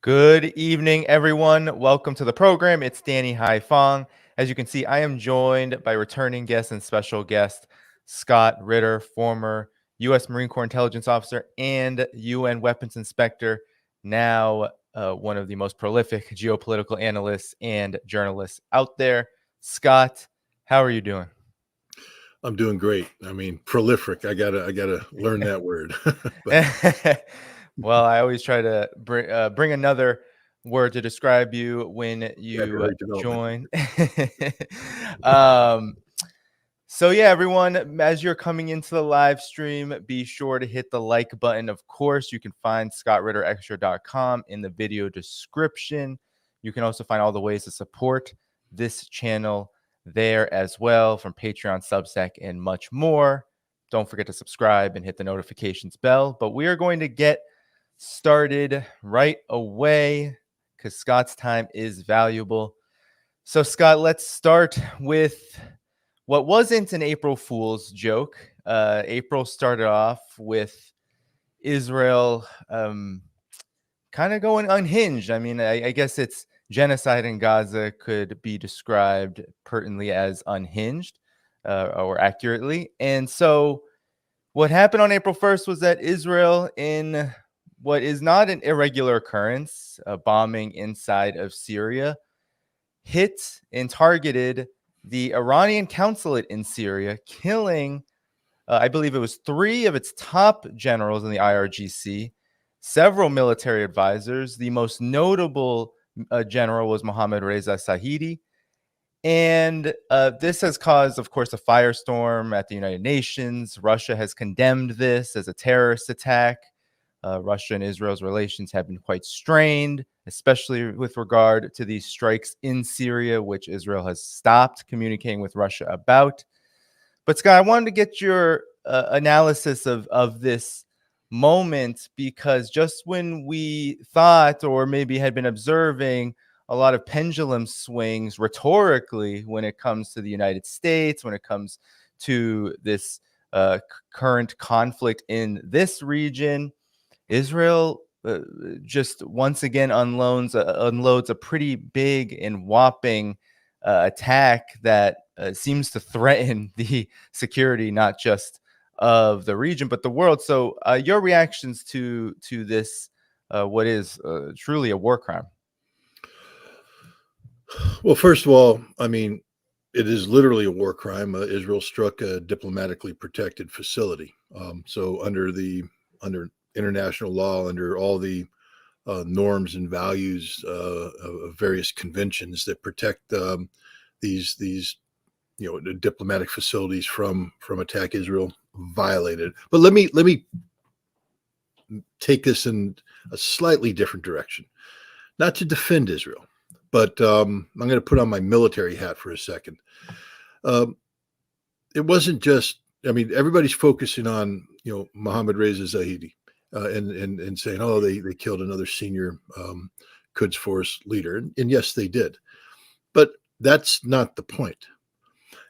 Good evening, everyone. Welcome to the program. It's Danny Dhaiphong. As you can see, I am joined by returning guest and special guest Scott Ritter, former U.S. Marine Corps intelligence officer and UN weapons inspector, now one of the most prolific geopolitical analysts and journalists out there. Scott, how are you doing? I'm doing great. I mean, prolific. I gotta learn that word. Well, I always try to bring another word to describe you when you join. um, so yeah, everyone, as you're coming into the live stream, be sure to hit the like button. Of course, you can find scottritterextra.com in the video description. You can also find all the ways to support this channel there as well, from Patreon, Substack, and much more. Don't forget to subscribe and hit the notifications bell. But we are going to get started right away because Scott's time is valuable. So, Scott, let's start with what wasn't an April Fool's joke. April started off with Israel kind of going unhinged. I mean, I guess it's genocide in Gaza could be described pertinently as unhinged or accurately. And so what happened on April 1st was that Israel, in what is not an irregular occurrence, a bombing inside of Syria, hit and targeted the Iranian consulate in Syria, killing, I believe it was 3 of its top generals in the IRGC, several military advisors. The most notable general was Mohammad Reza Zahedi. And this has caused, of course, a firestorm at the United Nations. Russia has condemned this as a terrorist attack. Russia and Israel's relations have been quite strained, especially with regard to these strikes in Syria, which Israel has stopped communicating with Russia about. But Scott, I wanted to get your analysis of this moment, because just when we thought, or maybe had been observing, a lot of pendulum swings rhetorically when it comes to the United States, when it comes to this current conflict in this region, Israel just once again unloads a pretty big and whopping attack that seems to threaten the security, not just of the region, but the world. So your reactions to this, what is truly a war crime? Well, first of all, I mean, it is literally a war crime. Israel struck a diplomatically protected facility. So under international law, under all the norms and values of various conventions that protect these the diplomatic facilities from attack, Israel violated. But let me take this in a slightly different direction, not to defend Israel, but I'm going to put on my military hat for a second. It wasn't just, I mean, everybody's focusing on, Mohammad Reza Zahedi and saying, oh, they killed another senior Quds Force leader. And yes, they did. But that's not the point.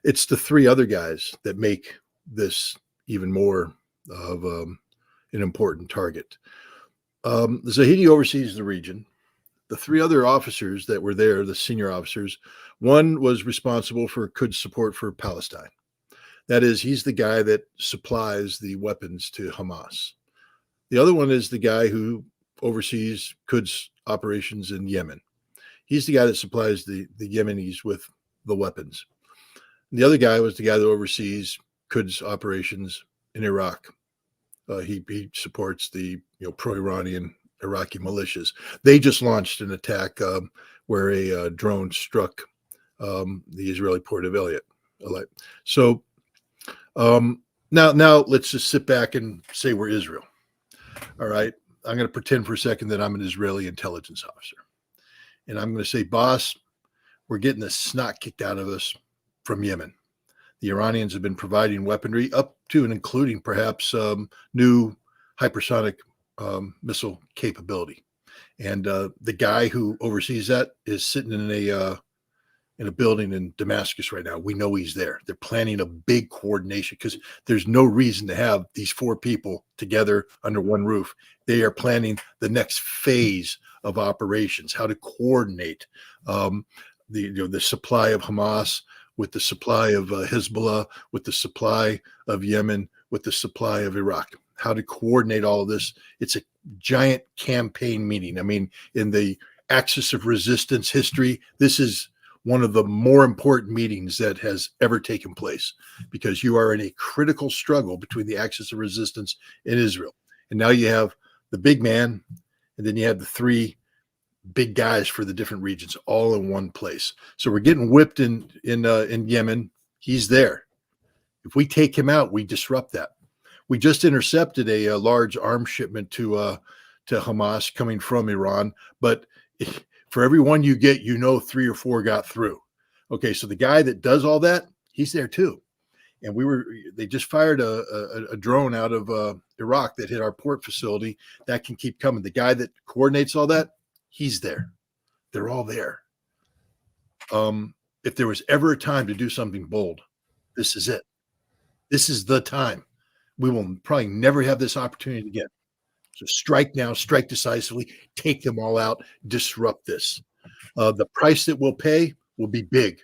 It's the 3 other guys that make this even more of an important target. Zahedi oversees the region. The 3 other officers that were there, the senior officers, one was responsible for Quds support for Palestine. That is, he's the guy that supplies the weapons to Hamas. The other one is the guy who oversees Quds operations in Yemen. He's the guy that supplies the Yemenis with the weapons. And the other guy was the guy that oversees Quds operations in Iraq. He supports the pro-Iranian Iraqi militias. They just launched an attack where a drone struck the Israeli port of Eilat. So now let's just sit back and say we're Israel. All right. I'm going to pretend for a second that I'm an Israeli intelligence officer. And I'm going to say, boss, we're getting the snot kicked out of us from Yemen. The Iranians have been providing weaponry up to and including perhaps new hypersonic missile capability. And the guy who oversees that is sitting in a building in Damascus right now. We know he's there. They're planning a big coordination because there's no reason to have these 4 people together under one roof. They are planning the next phase of operations, how to coordinate the supply of Hamas with the supply of Hezbollah, with the supply of Yemen, with the supply of Iraq, how to coordinate all of this. It's a giant campaign meeting. I mean, in the axis of resistance history, this is one of the more important meetings that has ever taken place, because you are in a critical struggle between the axis of resistance and Israel. And now you have the big man, and then you have the three big guys for the different regions all in one place. So we're getting whipped in Yemen. He's there. If we take him out, we disrupt that. We just intercepted a large arms shipment to Hamas coming from Iran, but for every one you get, 3 or 4 got through. Okay, so the guy that does all that, he's there too. And they just fired a drone out of Iraq that hit our port facility. That can keep coming. The guy that coordinates all that, he's there. They're all there. If there was ever a time to do something bold, this is it. This is the time. We will probably never have this opportunity again. So strike now, strike decisively, take them all out, disrupt this. The price that we'll pay will be big,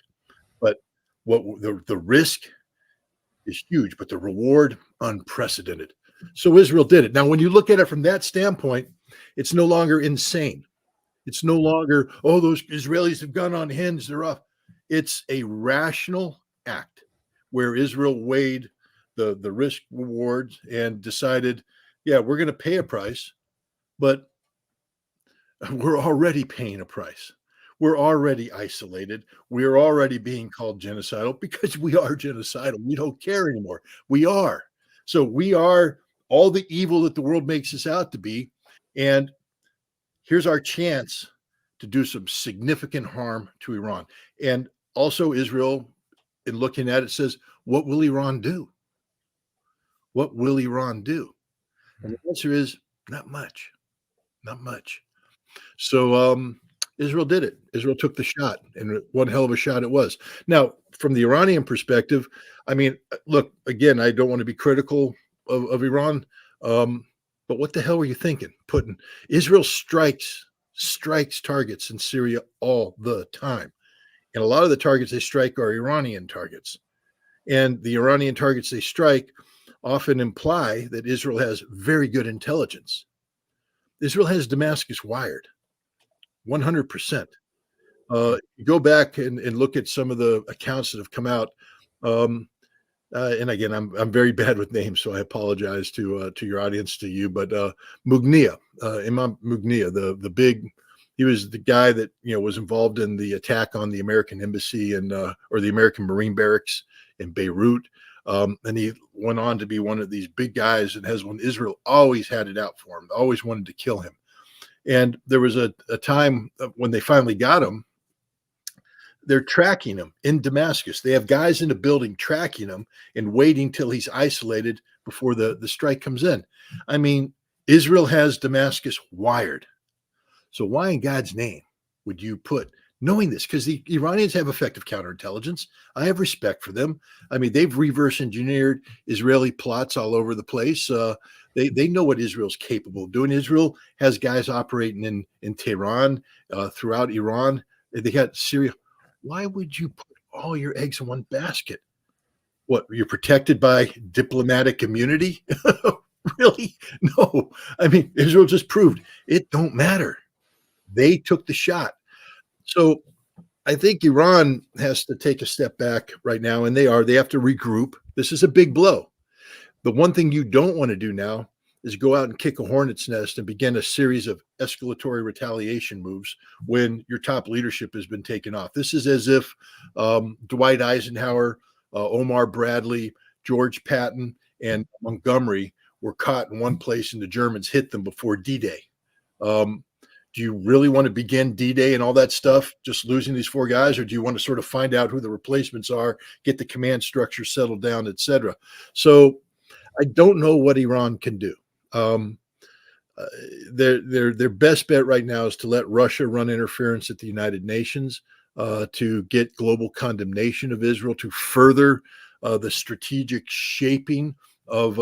but the risk is huge, but the reward unprecedented. So Israel did it. Now, when you look at it from that standpoint, it's no longer insane. It's no longer, oh, those Israelis have gone on hinge, they're off. It's a rational act where Israel weighed the risk rewards and decided, yeah, we're going to pay a price, but we're already paying a price. We're already isolated. We're already being called genocidal because we are genocidal. We don't care anymore. We are. So we are all the evil that the world makes us out to be. And here's our chance to do some significant harm to Iran. And also Israel, in looking at it, says, what will Iran do? What will Iran do? And the answer is not much. Not much. So Israel did it. Israel took the shot, and one hell of a shot it was. Now, from the Iranian perspective, I mean, look, again, I don't want to be critical of Iran, but what the hell were you thinking? Israel strikes targets in Syria all the time. And a lot of the targets they strike are Iranian targets. And the Iranian targets they strike often imply that Israel has very good intelligence. Israel has Damascus wired, 100%. Go back and look at some of the accounts that have come out. And again, I'm very bad with names, so I apologize to your audience, to you. But Mugnia, Imam Mugnia, the big, he was the guy that was involved in the attack on the American embassy or the American Marine barracks in Beirut. And he went on to be one of these big guys, and Hezbollah. Israel always had it out for him, always wanted to kill him. And there was a time when they finally got him, they're tracking him in Damascus. They have guys in the building tracking him and waiting till he's isolated before the strike comes in. I mean, Israel has Damascus wired. So why in God's name would you put, knowing this? Because the Iranians have effective counterintelligence. I have respect for them. I mean, they've reverse engineered Israeli plots all over the place. They know what Israel's capable of doing. Israel has guys operating in Tehran, throughout Iran. They got Syria. Why would you put all your eggs in one basket? What, you're protected by diplomatic immunity? Really? No. I mean, Israel just proved it don't matter. They took the shot. So I think Iran has to take a step back right now, and they have to regroup. This is a big blow. The one thing you don't want to do now is go out and kick a hornet's nest and begin a series of escalatory retaliation moves when your top leadership has been taken off. This is as if Dwight Eisenhower, Omar Bradley, George Patton, and Montgomery were caught in one place and the Germans hit them before D-Day. Do you really want to begin D-Day and all that stuff, just losing these 4 guys, or do you want to sort of find out who the replacements are, get the command structure settled down, etc.? So I don't know what Iran can do. Their best bet right now is to let Russia run interference at the United Nations, to get global condemnation of Israel, to further the strategic shaping of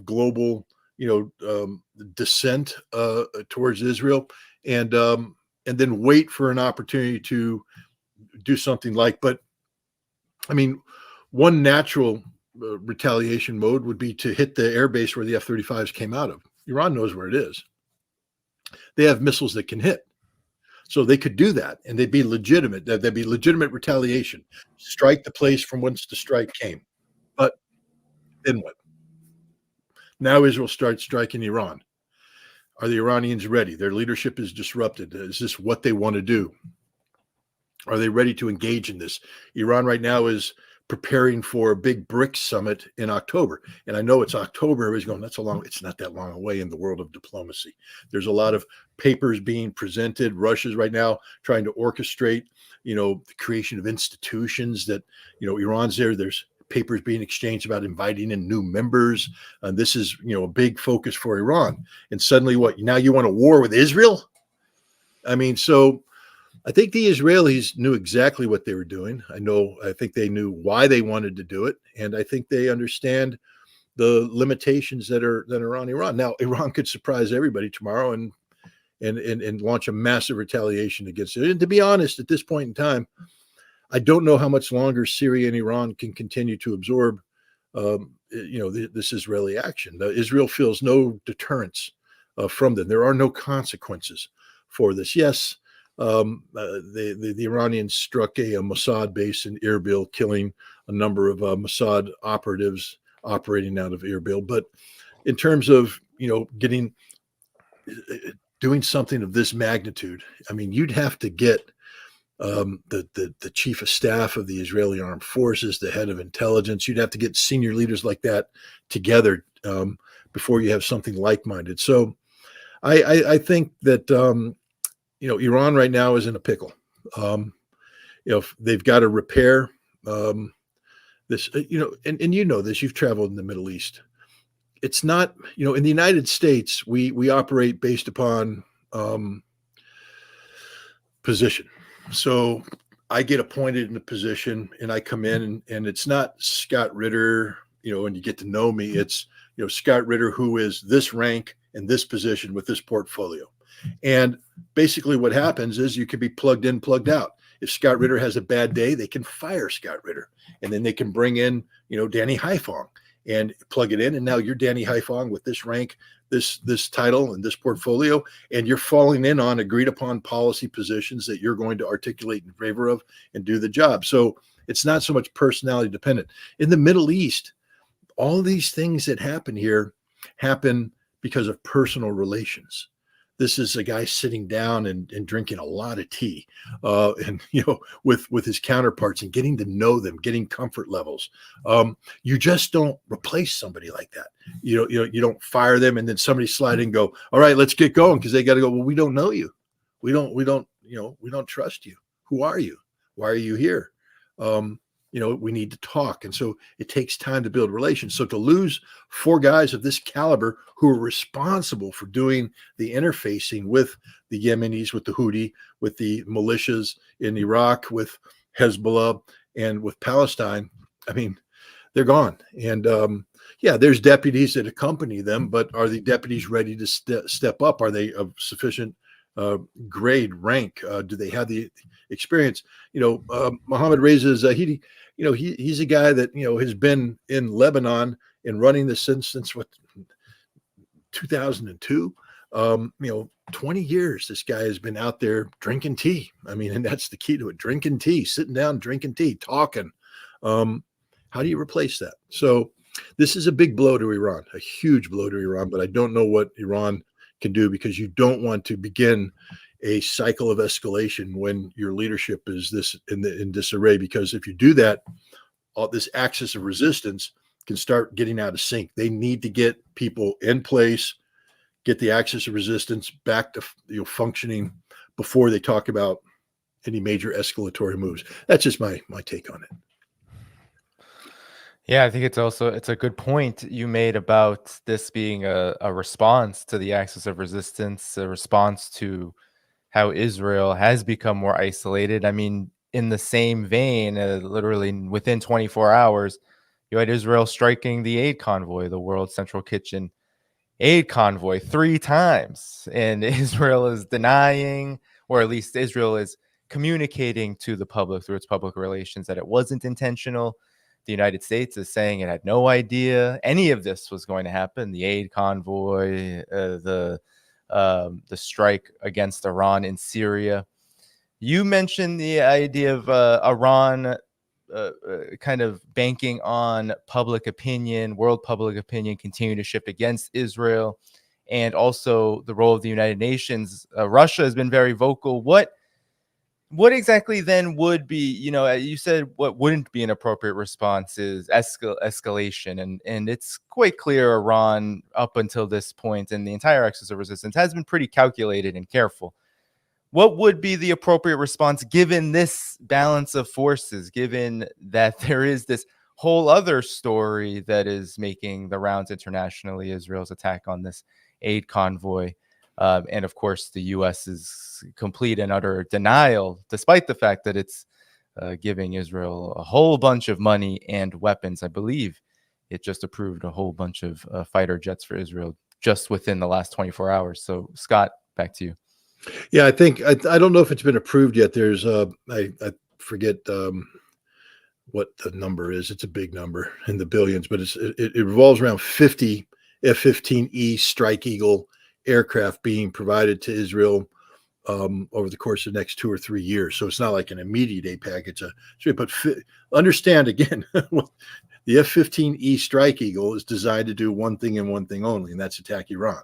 global, dissent towards Israel. and then wait for an opportunity to do something like. But I mean, one natural retaliation mode would be to hit the airbase where the F-35s came out of. Iran knows where it is. They have missiles that can hit. So they could do that, and they'd be legitimate. There'd be legitimate retaliation. Strike the place from whence the strike came. But then what? Now Israel starts striking Iran. Are the Iranians ready? Their leadership is disrupted. Is this what they want to do? Are they ready to engage in this? Iran right now is preparing for a big BRICS summit in October. And I know it's October. Everybody's going, it's not that long away in the world of diplomacy. There's a lot of papers being presented. Russia's right now trying to orchestrate, the creation of institutions that, Iran's there. There's papers being exchanged about inviting in new members. And this is, a big focus for Iran. And suddenly now you want a war with Israel? I mean, so I think the Israelis knew exactly what they were doing. I think they knew why they wanted to do it. And I think they understand the limitations that are on Iran. Now, Iran could surprise everybody tomorrow and launch a massive retaliation against it. And to be honest, at this point in time, I don't know how much longer Syria and Iran can continue to absorb, this Israeli action. Israel feels no deterrence from them. There are no consequences for this. Yes, the Iranians struck a Mossad base in Erbil, killing a number of Mossad operatives operating out of Erbil. But in terms of doing something of this magnitude, I mean, you'd have to get the chief of staff of the Israeli armed forces, the head of intelligence. You'd have to get senior leaders like that together before you have something like-minded. So I think that Iran right now is in a pickle. They've got to repair this, and this, you've traveled in the Middle East. It's not, in the United States, we operate based upon position. So I get appointed in a position and I come in and it's not Scott Ritter, and you get to know me. It's, Scott Ritter, who is this rank in this position with this portfolio. And basically what happens is you can be plugged in, plugged out. If Scott Ritter has a bad day, they can fire Scott Ritter. And then they can bring in, Danny Dhaiphong and plug it in. And now you're Danny Dhaiphong with this rank, this title and this portfolio, and you're falling in on agreed upon policy positions that you're going to articulate in favor of and do the job. So it's not so much personality dependent. In the Middle East, all these things that happen here happen because of personal relations. This is a guy sitting down and drinking a lot of tea, and with his counterparts and getting to know them, getting comfort levels. You just don't replace somebody like that. You don't fire them and then somebody slide in and go, all right, let's get going, because they got to go. Well, we don't know you. We don't trust you. Who are you? Why are you here? We need to talk. And so it takes time to build relations. So to lose 4 guys of this caliber who are responsible for doing the interfacing with the Yemenis, with the Houthi, with the militias in Iraq, with Hezbollah, and with Palestine, I mean, they're gone. And there's deputies that accompany them, but are the deputies ready to step up? Are they of sufficient grade, rank? Do they have the experience? Mohammad Reza Zahidi, he's a guy that, has been in Lebanon and running this since 2002. 20 years, this guy has been out there drinking tea. I mean, and that's the key to it. Drinking tea, sitting down, drinking tea, talking. How do you replace that? So this is a big blow to Iran, a huge blow to Iran, but I don't know what Iran can do, because you don't want to begin a cycle of escalation when your leadership is in disarray, because if you do that, all this axis of resistance can start getting out of sync. They need to get people in place, get the axis of resistance back to functioning before they talk about any major escalatory moves. That's just my take on it. Yeah, I think it's a good point you made about this being a response to the axis of resistance, a response to how Israel has become more isolated. I mean, in the same vein, literally within 24 hours, you had Israel striking the aid convoy, the World Central Kitchen aid convoy 3 times, and Israel is denying, or at least Israel is communicating to the public through its public relations that it wasn't intentional. The United States is saying it had no idea any of this was going to happen. The aid convoy, the strike against Iran in Syria. You mentioned the idea of Iran kind of banking on public opinion, world public opinion, continue to shift against Israel, and also the role of the United Nations. Russia has been very vocal. What exactly then would be, you said what wouldn't be an appropriate response is escalation. And it's quite clear Iran, up until this point, and the entire axis of resistance has been pretty calculated and careful. What would be the appropriate response given this balance of forces, given that there is this whole other story that is making the rounds internationally, Israel's attack on this aid convoy? And of course, the U.S. is complete and utter denial, despite the fact that it's giving Israel a whole bunch of money and weapons. I believe it just approved a whole bunch of fighter jets for Israel just within the last 24 hours. So, Scott, back to you. Yeah, I think I don't know if it's been approved yet. There's I forget what the number is. It's a big number in the billions, but it revolves around 50 F-15E Strike Eagle aircraft being provided to Israel over the course of the next 2 or 3 years. So it's not like an immediate aid package. But understand again, the F-15E Strike Eagle is designed to do one thing and one thing only, and that's attack Iran.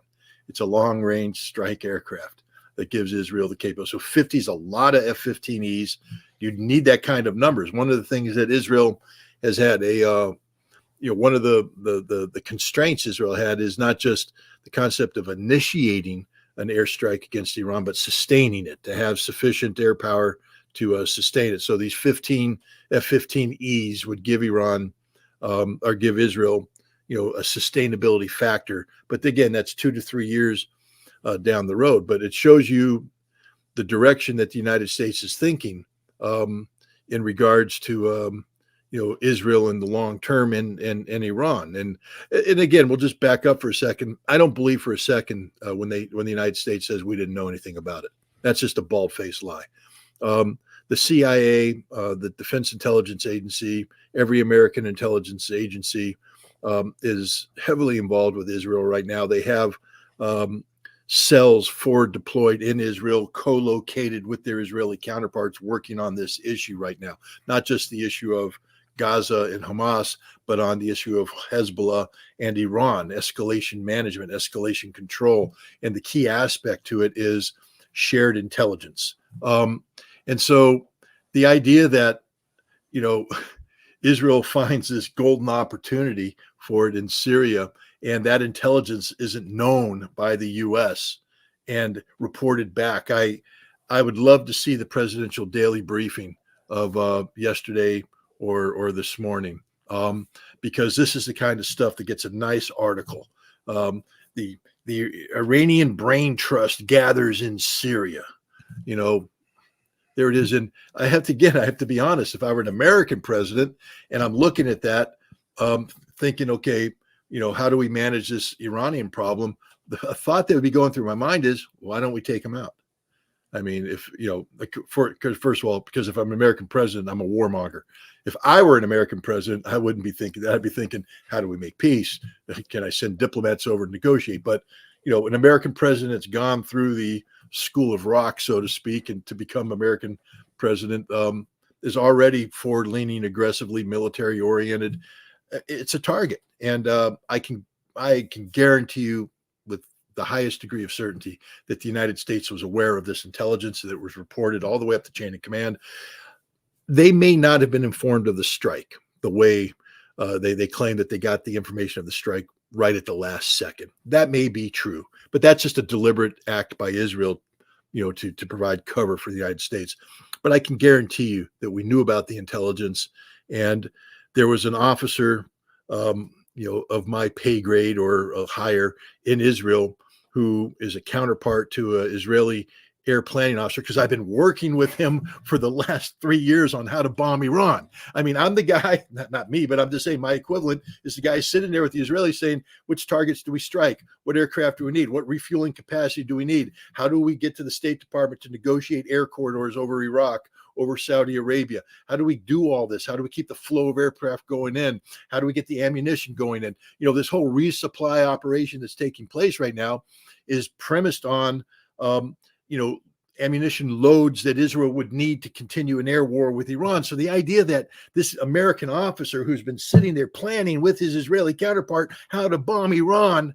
It's a long-range strike aircraft that gives Israel the capability. So 50 is a lot of F-15Es. You need that kind of numbers. One of the things that Israel has had one of the constraints Israel had is not just the concept of initiating an airstrike against Iran, but sustaining it, to have sufficient air power to sustain it. So these 15 F-15Es would give Iran or give Israel, a sustainability factor. But again, that's 2 to 3 years down the road. But it shows you the direction that the United States is thinking in regards to Israel in the long term and Iran. And again, we'll just back up for a second. I don't believe for a second when the United States says we didn't know anything about it. That's just a bald-faced lie. The CIA, the Defense Intelligence Agency, every American intelligence agency is heavily involved with Israel right now. They have cells forward deployed in Israel, co-located with their Israeli counterparts, working on this issue right now. Not just the issue of Gaza and Hamas, but on the issue of Hezbollah and Iran, escalation management, escalation control. And the key aspect to it is shared intelligence. And so the idea that, Israel finds this golden opportunity for it in Syria, and that intelligence isn't known by the U.S. and reported back. I would love to see the presidential daily briefing of yesterday or this morning, because this is the kind of stuff that gets a nice article. The Iranian brain trust gathers in Syria. There it is. And I have to be honest. If I were an American president and I'm looking at that, thinking, okay, how do we manage this Iranian problem? A thought that would be going through my mind is, why don't we take them out? I mean, because first of all, because if I'm an American president, I'm a warmonger. If I were an American president, I wouldn't be thinking that. I'd be thinking, how do we make peace? Can I send diplomats over to negotiate? But, an American president that's gone through the school of rock, so to speak, and to become American president is already forward-leaning, aggressively military-oriented. It's a target. And I can guarantee you with the highest degree of certainty that the United States was aware of this intelligence, that it was reported all the way up the chain of command. They may not have been informed of the strike the way they claim that they got the information of the strike right at the last second. That may be true, but that's just a deliberate act by Israel, to provide cover for the United States. But I can guarantee you that we knew about the intelligence, and there was an officer, of my pay grade or higher in Israel, who is a counterpart to an Israeli air planning officer because I've been working with him for the last 3 years on how to bomb Iran. I mean, I'm the guy, not me, but I'm just saying my equivalent is the guy sitting there with the Israelis saying, which targets do we strike? What aircraft do we need? What refueling capacity do we need? How do we get to the State Department to negotiate air corridors over Iraq, over Saudi Arabia? How do we do all this? How do we keep the flow of aircraft going in? How do we get the ammunition going in? You know, this whole resupply operation that's taking place right now is premised on, you know, ammunition loads that Israel would need to continue an air war with Iran. So the idea that this American officer who's been sitting there planning with his Israeli counterpart how to bomb Iran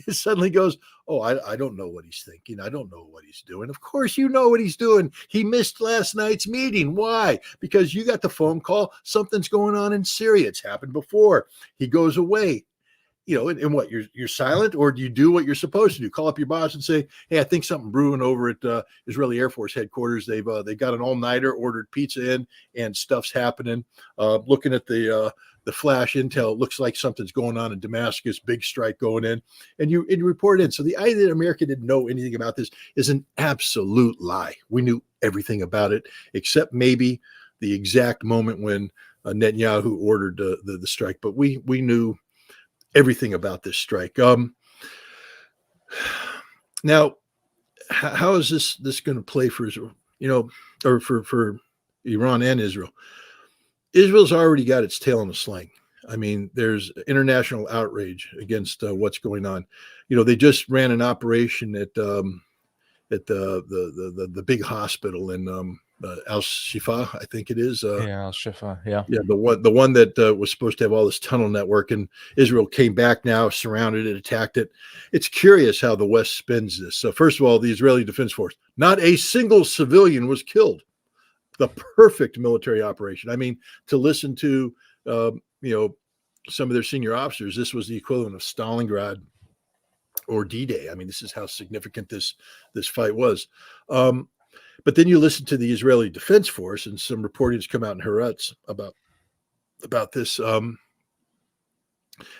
suddenly goes, oh, I don't know what he's thinking. I don't know what he's doing. Of course, you know what he's doing. He missed last night's meeting. Why? Because you got the phone call. Something's going on in Syria. It's happened before. He goes away. You know, and what, you're silent, or do you do what you're supposed to do? Call up your boss and say, hey, I think something brewing over at Israeli Air Force headquarters. They've got an all-nighter, ordered pizza in, and stuff's happening. Looking at the flash intel, it looks like something's going on in Damascus, big strike going in, and you report in. So the idea that America didn't know anything about this is an absolute lie. We knew everything about it, except maybe the exact moment when Netanyahu ordered the strike. But we knew everything about this strike. Now, how is this going to play for Israel? You know, or for Iran and Israel? Israel's already got its tail in a sling. I mean, there's international outrage against what's going on. You know, they just ran an operation at the big hospital in Al Shifa, I think it is. Al Shifa, yeah, the one that was supposed to have all this tunnel network, and Israel came back now, surrounded it, attacked it. It's curious how the West spins this. So first of all, the Israeli Defense Force, not a single civilian was killed. The perfect military operation. I mean, to listen to you know, some of their senior officers, this was the equivalent of Stalingrad or D-Day. I mean, this is how significant this fight was. But then you listen to the Israeli Defense Force, and some reporting's come out in Haaretz about this.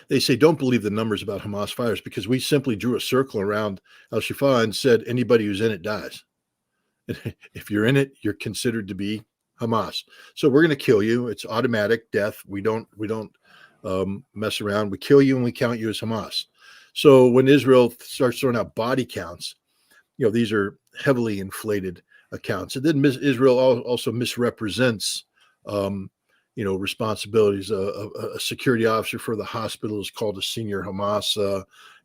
They say, don't believe the numbers about Hamas fires, because we simply drew a circle around Al Shifa and said anybody who's in it dies. If you're in it, you're considered to be Hamas. So we're going to kill you. It's automatic death. We don't mess around. We kill you and we count you as Hamas. So when Israel starts throwing out body counts, you know, these are heavily inflated accounts. And then Israel also misrepresents, you know, responsibilities. A security officer for the hospital is called a senior Hamas,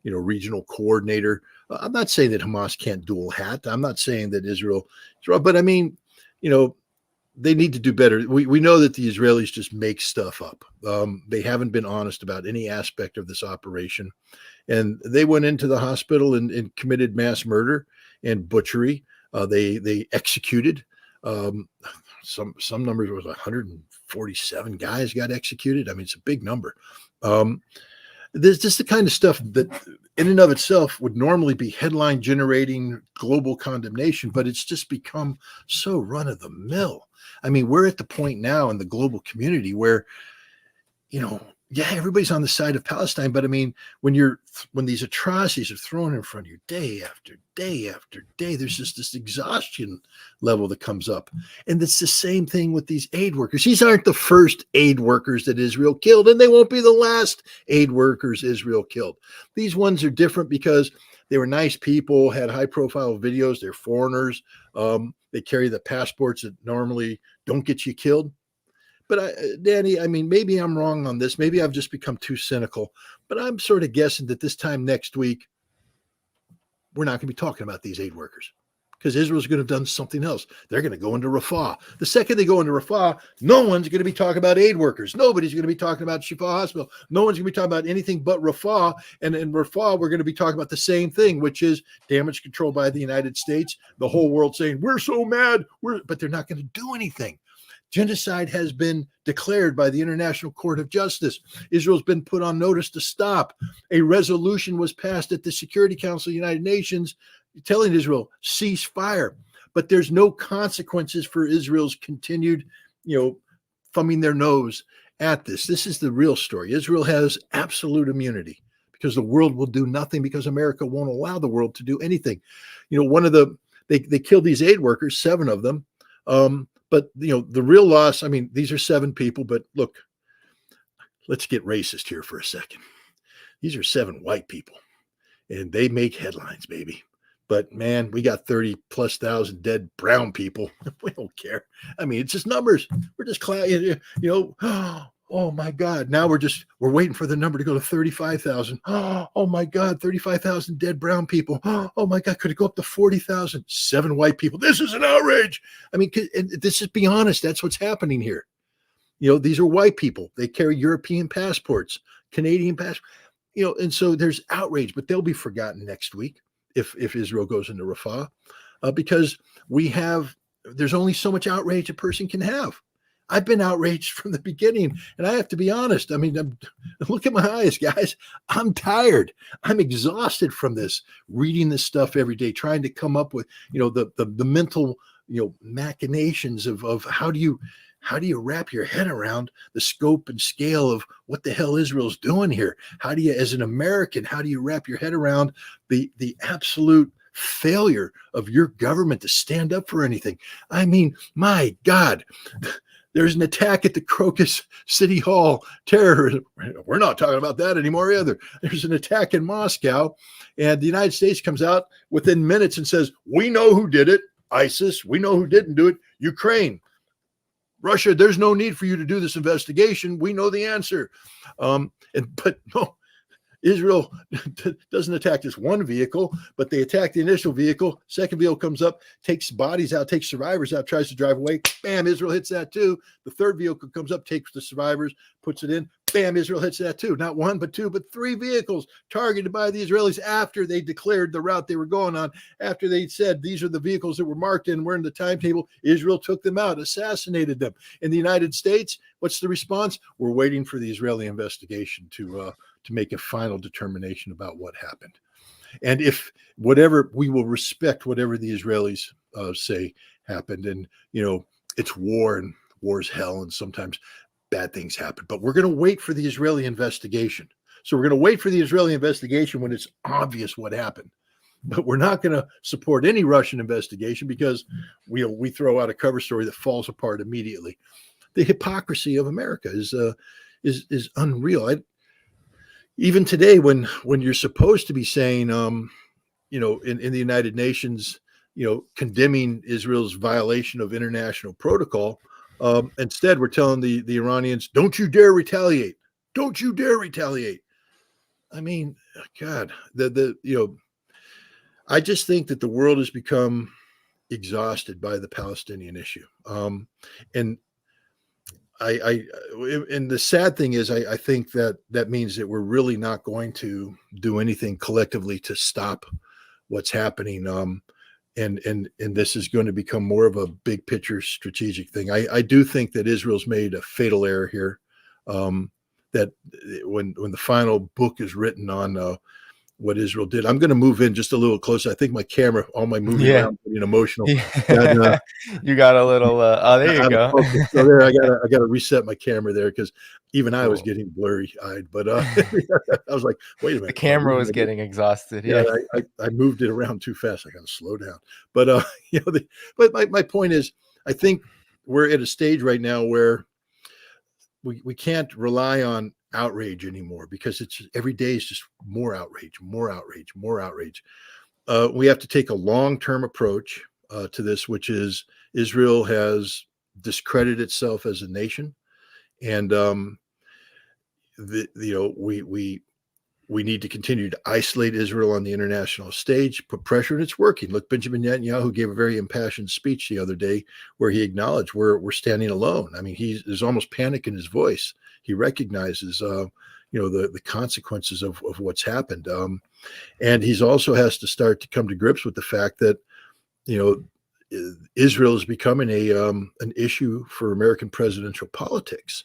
you know, regional coordinator. I'm not saying that Hamas can't dual hat. I'm not saying that Israel is wrong, but I mean, you know, they need to do better. We know that the Israelis just make stuff up. They haven't been honest about any aspect of this operation. And they went into the hospital and committed mass murder and butchery. They executed some numbers was 147 guys got executed. I mean, it's a big number. There's just the kind of stuff that in and of itself would normally be headline generating global condemnation, but it's just become so run of the mill. I mean, we're at the point now in the global community where, you know, yeah, everybody's on the side of Palestine, but I mean, when these atrocities are thrown in front of you day after day after day, there's just this exhaustion level that comes up. And it's the same thing with these aid workers. These aren't the first aid workers that Israel killed, and they won't be the last aid workers Israel killed. These ones are different because they were nice people, had high profile videos. They're foreigners. They carry the passports that normally don't get you killed. But Danny, I mean, maybe I'm wrong on this. Maybe I've just become too cynical, but I'm sort of guessing that this time next week, we're not going to be talking about these aid workers because Israel's going to have done something else. They're going to go into Rafah. The second they go into Rafah, no one's going to be talking about aid workers. Nobody's going to be talking about Shifa Hospital. No one's going to be talking about anything but Rafah. And in Rafah, we're going to be talking about the same thing, which is damage control by the United States. The whole world saying, we're so mad, but they're not going to do anything. Genocide has been declared by the International Court of Justice. Israel's been put on notice to stop. A resolution was passed at the Security Council of the United Nations telling Israel, cease fire. But there's no consequences for Israel's continued, you know, thumbing their nose at this. This is the real story. Israel has absolute immunity because the world will do nothing because America won't allow the world to do anything. You know, one of the they killed these aid workers, 7 of them. But the real loss, I mean, these are 7 people, but look, let's get racist here for a second. These are 7 white people, and they make headlines, baby. But man, we got 30,000+ dead brown people. We don't care. I mean, it's just numbers. We're just oh my God. Now we're waiting for the number to go to 35,000. Oh my God, 35,000 dead brown people. Oh my God, could it go up to 40,000? 7 white people. This is an outrage. I mean, this is, be honest, that's what's happening here. These are white people. They carry European passports, Canadian passports, and so there's outrage, but they'll be forgotten next week if Israel goes into Rafah, because there's only so much outrage a person can have. I've been outraged from the beginning, and I have to be honest. I mean, look at my eyes, guys. I'm tired. I'm exhausted from this, reading this stuff every day, trying to come up with, the mental, machinations of how do you wrap your head around the scope and scale of what the hell Israel's doing here? How do you, as an American, how do you wrap your head around the absolute failure of your government to stand up for anything? I mean, my God, there's an attack at the Crocus City Hall, terrorism. We're not talking about that anymore either. There's an attack in Moscow, and the United States comes out within minutes and says, we know who did it, ISIS. We know who didn't do it, Ukraine. Russia, there's no need for you to do this investigation. We know the answer. But no, Israel doesn't attack this one vehicle, but they attack the initial vehicle. Second vehicle comes up, takes bodies out, takes survivors out, tries to drive away. Bam, Israel hits that too. The third vehicle comes up, takes the survivors, puts it in. Bam, Israel hits that too. Not 1, but 2, but 3 vehicles targeted by the Israelis after they declared the route they were going on, after they said these are the vehicles that were marked and were in the timetable. Israel took them out, assassinated them. In the United States, what's the response? We're waiting for the Israeli investigation to make a final determination about what happened. And we will respect whatever the Israelis say happened. And, it's war, and war's hell, and sometimes bad things happen. But we're going to wait for the Israeli investigation. So we're going to wait for the Israeli investigation when it's obvious what happened. But we're not going to support any Russian investigation because we throw out a cover story that falls apart immediately. The hypocrisy of America is unreal. Even today, when you're supposed to be saying, in the United Nations, condemning Israel's violation of international protocol, instead we're telling the Iranians, don't you dare retaliate. Don't you dare retaliate. I mean, God, I just think that the world has become exhausted by the Palestinian issue. And the sad thing is, I think that means that we're really not going to do anything collectively to stop what's happening. And this is going to become more of a big picture strategic thing. I do think that Israel's made a fatal error here. That when the final book is written on what Israel did, I'm going to move in just a little closer. I think my camera, all my moving around, getting emotional. And, you got a little. There you go. So there, I got to reset my camera there because even I was getting blurry eyed. But I was like, wait a minute, the camera was getting exhausted. Yeah, I moved it around too fast. I got to slow down. But but my point is, I think we're at a stage right now where we can't rely on outrage anymore, because it's every day is just more outrage. We have to take a long-term approach to this, which is Israel has discredited itself as a nation, and we need to continue to isolate Israel on the international stage, put pressure, and it's working. Look, Benjamin Netanyahu gave a very impassioned speech the other day where he acknowledged we're standing alone. I mean, there's almost panic in his voice. He recognizes, the consequences of what's happened. And he's also has to start to come to grips with the fact that, Israel is becoming an issue for American presidential politics.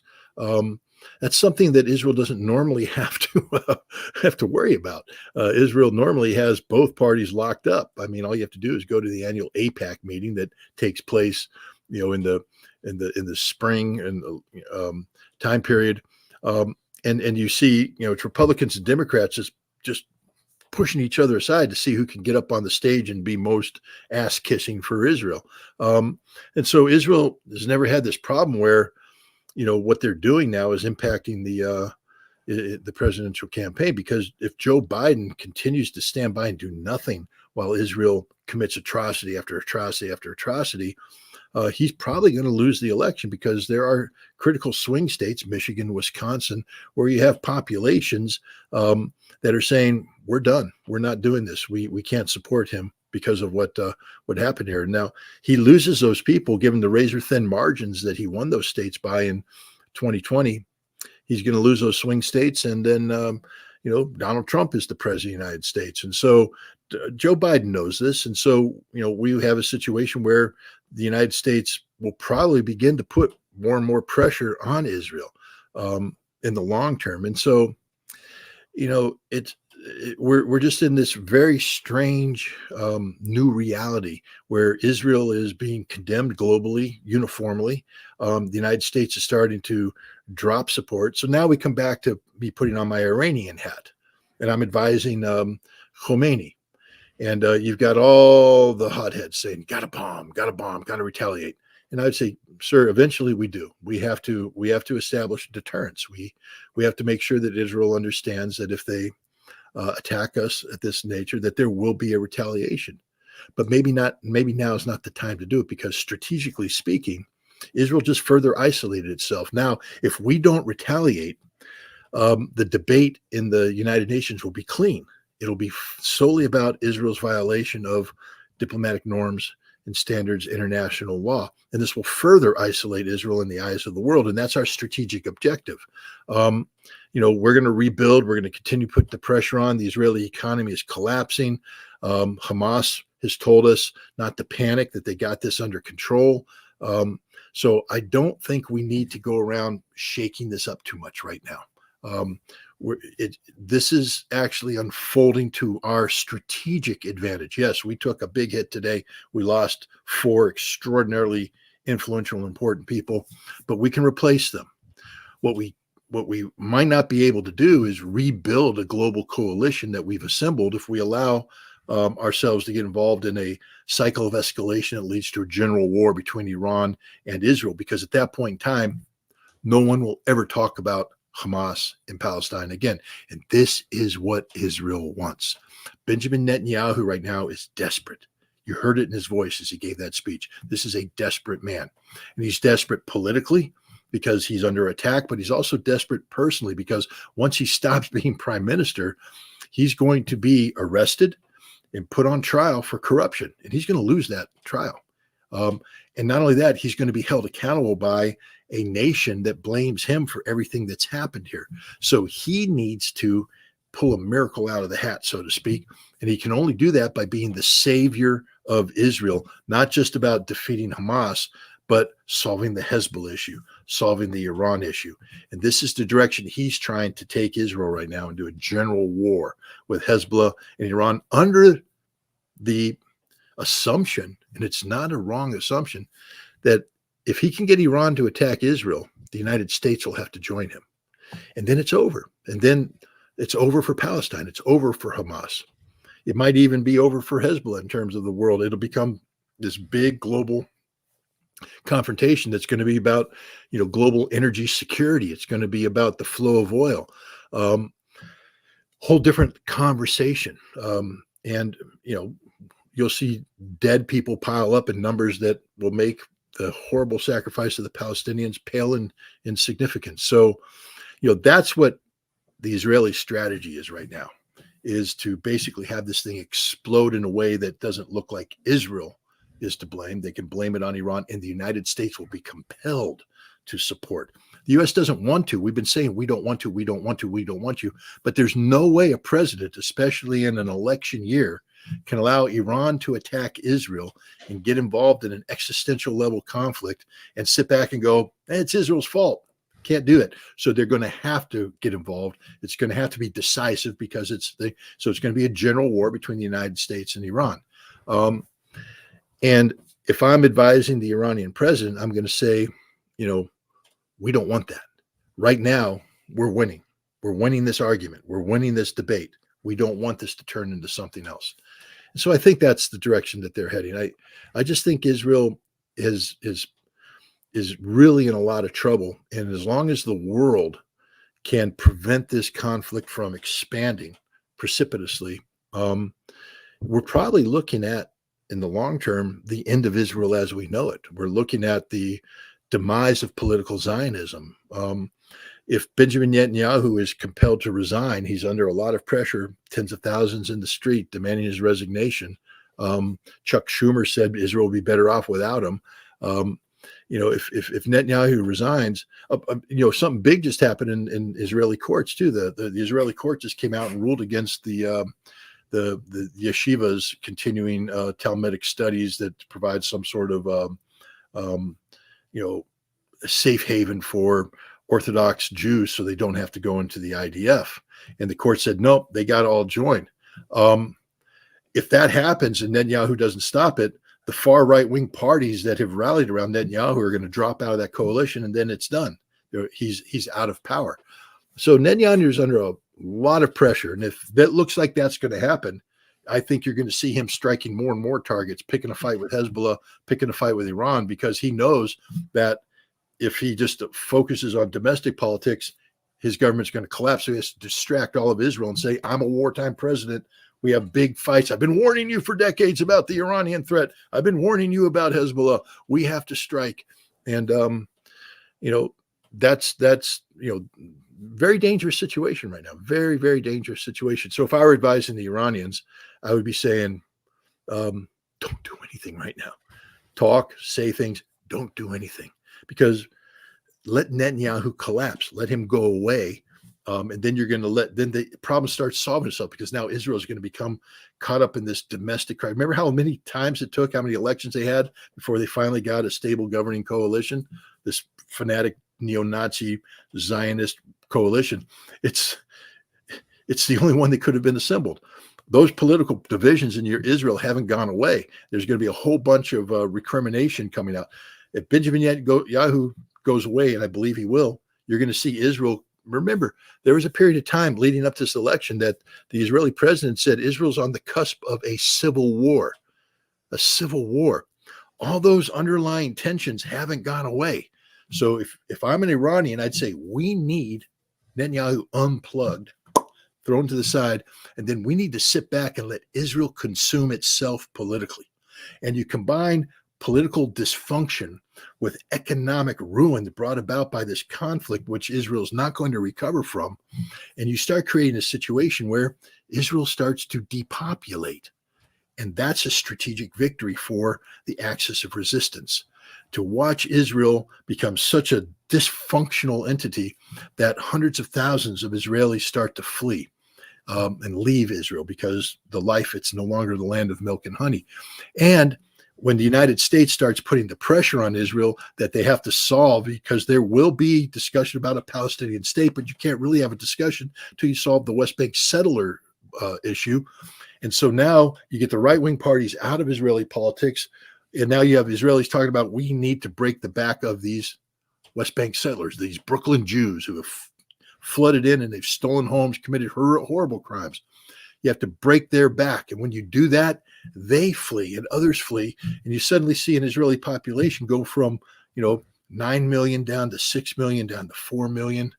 That's something that Israel doesn't normally have to worry about. Israel normally has both parties locked up. I mean, all you have to do is go to the annual AIPAC meeting that takes place, in the spring and time period, and you see, it's Republicans and Democrats just pushing each other aside to see who can get up on the stage and be most ass kissing for Israel. And so Israel has never had this problem where, what they're doing now is impacting the presidential campaign, because if Joe Biden continues to stand by and do nothing while Israel commits atrocity after atrocity after atrocity, he's probably going to lose the election, because there are critical swing states, Michigan, Wisconsin, where you have populations that are saying, we're done. We're not doing this. We can't support him because of what happened here. Now, he loses those people, given the razor thin margins that he won those states by in 2020. He's going to lose those swing states. And then, Donald Trump is the president of the United States. And so Joe Biden knows this. And so, we have a situation where the United States will probably begin to put more and more pressure on Israel in the long term. And so, we're just in this very strange new reality where Israel is being condemned globally, uniformly. The United States is starting to drop support. So now we come back to me putting on my Iranian hat, and I'm advising Khomeini. And you've got all the hotheads saying, got to bomb, got to retaliate. And I'd say, sir, eventually we do. We have to establish deterrence. We have to make sure that Israel understands that if they attack us at this nature, that there will be a retaliation. But maybe not. Maybe now is not the time to do it, because strategically speaking, Israel just further isolated itself. Now, if we don't retaliate, the debate in the United Nations will be clean. It'll be solely about Israel's violation of diplomatic norms and standards, international law. And this will further isolate Israel in the eyes of the world. And that's our strategic objective. We're going to rebuild. We're going to continue to put the pressure on. The Israeli economy is collapsing. Hamas has told us not to panic, that they got this under control. So I don't think we need to go around shaking this up too much right now. This is actually unfolding to our strategic advantage. Yes, we took a big hit today. We lost 4 extraordinarily influential and important people, but we can replace them. What we might not be able to do is rebuild a global coalition that we've assembled if we allow ourselves to get involved in a cycle of escalation that leads to a general war between Iran and Israel, because at that point in time, no one will ever talk about Hamas in Palestine again. And this is what Israel wants. Benjamin Netanyahu right now is desperate. You heard it in his voice as he gave that speech. This is a desperate man. And he's desperate politically because he's under attack, but he's also desperate personally, because once he stops being prime minister, he's going to be arrested and put on trial for corruption. And he's going to lose that trial. And not only that, he's going to be held accountable by a nation that blames him for everything that's happened here. So he needs to pull a miracle out of the hat, so to speak. And he can only do that by being the savior of Israel, not just about defeating Hamas, but solving the Hezbollah issue, solving the Iran issue. And this is the direction he's trying to take Israel right now, into a general war with Hezbollah and Iran, under the assumption, and it's not a wrong assumption, that if he can get Iran to attack Israel, the United States will have to join him. And then it's over. And then it's over for Palestine. It's over for Hamas. It might even be over for Hezbollah in terms of the world. It'll become this big global confrontation that's going to be about, global energy security. It's going to be about the flow of oil. Whole different conversation. And you'll see dead people pile up in numbers that will make the horrible sacrifice of the Palestinians pale in significance. So, that's what the Israeli strategy is right now, is to basically have this thing explode in a way that doesn't look like Israel is to blame. They can blame it on Iran, and the United States will be compelled to support. The U.S. doesn't want to. We've been saying we don't want to, we don't want to, we don't want to. But there's no way a president, especially in an election year, can allow Iran to attack Israel and get involved in an existential level conflict and sit back and go, it's Israel's fault. Can't do it. So they're going to have to get involved. It's going to have to be decisive, because it's going to be a general war between the United States and Iran. And if I'm advising the Iranian president, I'm going to say, we don't want that. Right now, we're winning. We're winning this argument. We're winning this debate. We don't want this to turn into something else. And so I think that's the direction that they're heading. I just think Israel is really in a lot of trouble. And as long as the world can prevent this conflict from expanding precipitously, we're probably looking at, in the long term, the end of Israel as we know it. We're looking at the demise of political Zionism. If Benjamin Netanyahu is compelled to resign, he's under a lot of pressure, tens of thousands in the street demanding his resignation. Chuck Schumer said Israel will be better off without him. If Netanyahu resigns, something big just happened in Israeli courts too. The Israeli court just came out and ruled against the yeshivas continuing Talmudic studies that provide some sort of a safe haven for Orthodox Jews so they don't have to go into the IDF. And the court said, nope, they got to all join. If that happens and Netanyahu doesn't stop it, the far right-wing parties that have rallied around Netanyahu are going to drop out of that coalition, and then it's done. He's out of power. So Netanyahu is under a lot of pressure. And if that looks like that's going to happen, I think you're going to see him striking more and more targets, picking a fight with Hezbollah, picking a fight with Iran, because he knows that if he just focuses on domestic politics, his government's going to collapse. So he has to distract all of Israel and say, I'm a wartime president. We have big fights. I've been warning you for decades about the Iranian threat. I've been warning you about Hezbollah. We have to strike. And, that's very dangerous situation right now. Very, very dangerous situation. So if I were advising the Iranians, I would be saying, don't do anything right now. Talk, say things, don't do anything, because let Netanyahu collapse, let him go away. And then you're going to then the problem starts solving itself, because now Israel is going to become caught up in this domestic crisis. Remember how many times it took, how many elections they had before they finally got a stable governing coalition, this fanatic neo-Nazi Zionist coalition. It's the only one that could have been assembled. Those political divisions in your Israel haven't gone away. There's going to be a whole bunch of recrimination coming out. If Benjamin Netanyahu goes away, and I believe he will, you're going to see Israel. Remember, there was a period of time leading up to this election that the Israeli president said Israel's on the cusp of a civil war. A civil war. All those underlying tensions haven't gone away. So if I'm an Iranian, I'd say we need Netanyahu unplugged, thrown to the side, and then we need to sit back and let Israel consume itself politically. And you combine political dysfunction with economic ruin brought about by this conflict, which Israel is not going to recover from, and you start creating a situation where Israel starts to depopulate. And that's a strategic victory for the axis of resistance. To watch Israel become such a dysfunctional entity that hundreds of thousands of Israelis start to flee and leave Israel, because it's no longer the land of milk and honey. And when the United States starts putting the pressure on Israel that they have to solve, because there will be discussion about a Palestinian state, but you can't really have a discussion until you solve the West Bank settler issue. And so now you get the right-wing parties out of Israeli politics, and now you have Israelis talking about, we need to break the back of these West Bank settlers, these Brooklyn Jews who have flooded in and they've stolen homes, committed horrible crimes. You have to break their back. And when you do that, they flee and others flee. And you suddenly see an Israeli population go from, 9 million down to 6 million, down to 4 million.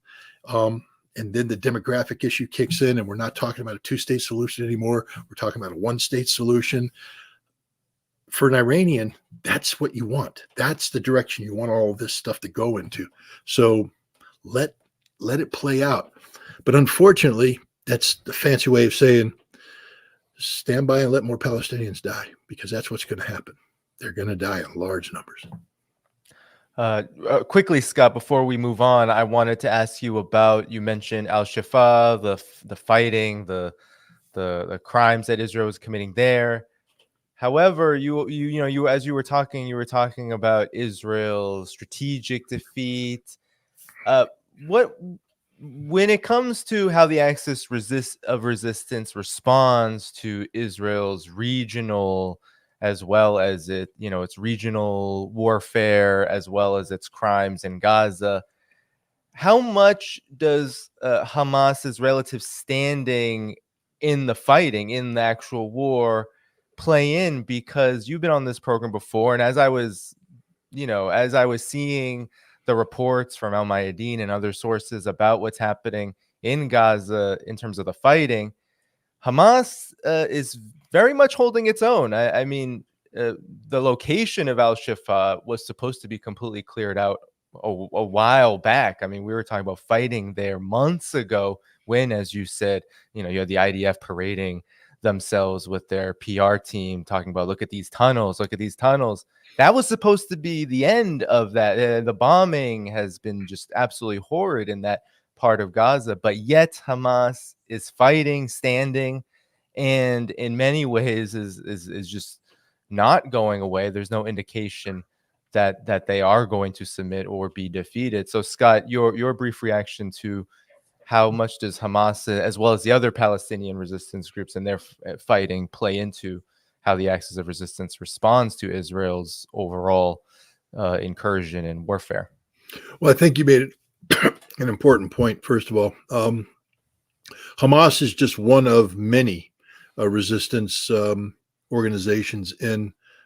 And then the demographic issue kicks in, and we're not talking about a two-state solution anymore. We're talking about a one-state solution. For an Iranian, that's what you want. That's the direction you want all of this stuff to go into. So let it play out. But unfortunately, that's the fancy way of saying stand by and let more Palestinians die, because that's what's going to happen. They're going to die in large numbers. Quickly, Scott, before we move on, I wanted to ask you about, you mentioned Al-Shifa, the fighting, the crimes that Israel was committing there. However, you as you were talking about Israel's strategic defeat. When it comes to how the axis of resistance responds to Israel's regional, as well as its regional warfare, as well as its crimes in Gaza, how much does Hamas's relative standing in the fighting, in the actual war, play in? Because you've been on this program before, and as I was seeing the reports from Al Mayadeen and other sources about what's happening in Gaza in terms of the fighting, Hamas is very much holding its own. I mean, the location of Al Shifa was supposed to be completely cleared out a while back. I mean, we were talking about fighting there months ago when, as you said, you had the IDF parading themselves with their PR team talking about, look at these tunnels, look at these tunnels. That was supposed to be the end of that. The bombing has been just absolutely horrid in that part of Gaza, but yet Hamas is fighting, standing, and in many ways is just not going away. There's no indication that they are going to submit or be defeated. So, Scott, your brief reaction to how much does Hamas, as well as the other Palestinian resistance groups and their fighting, play into how the axis of resistance responds to Israel's overall incursion and warfare? Well, I think you made it an important point. First of all, Hamas is just one of many resistance organizations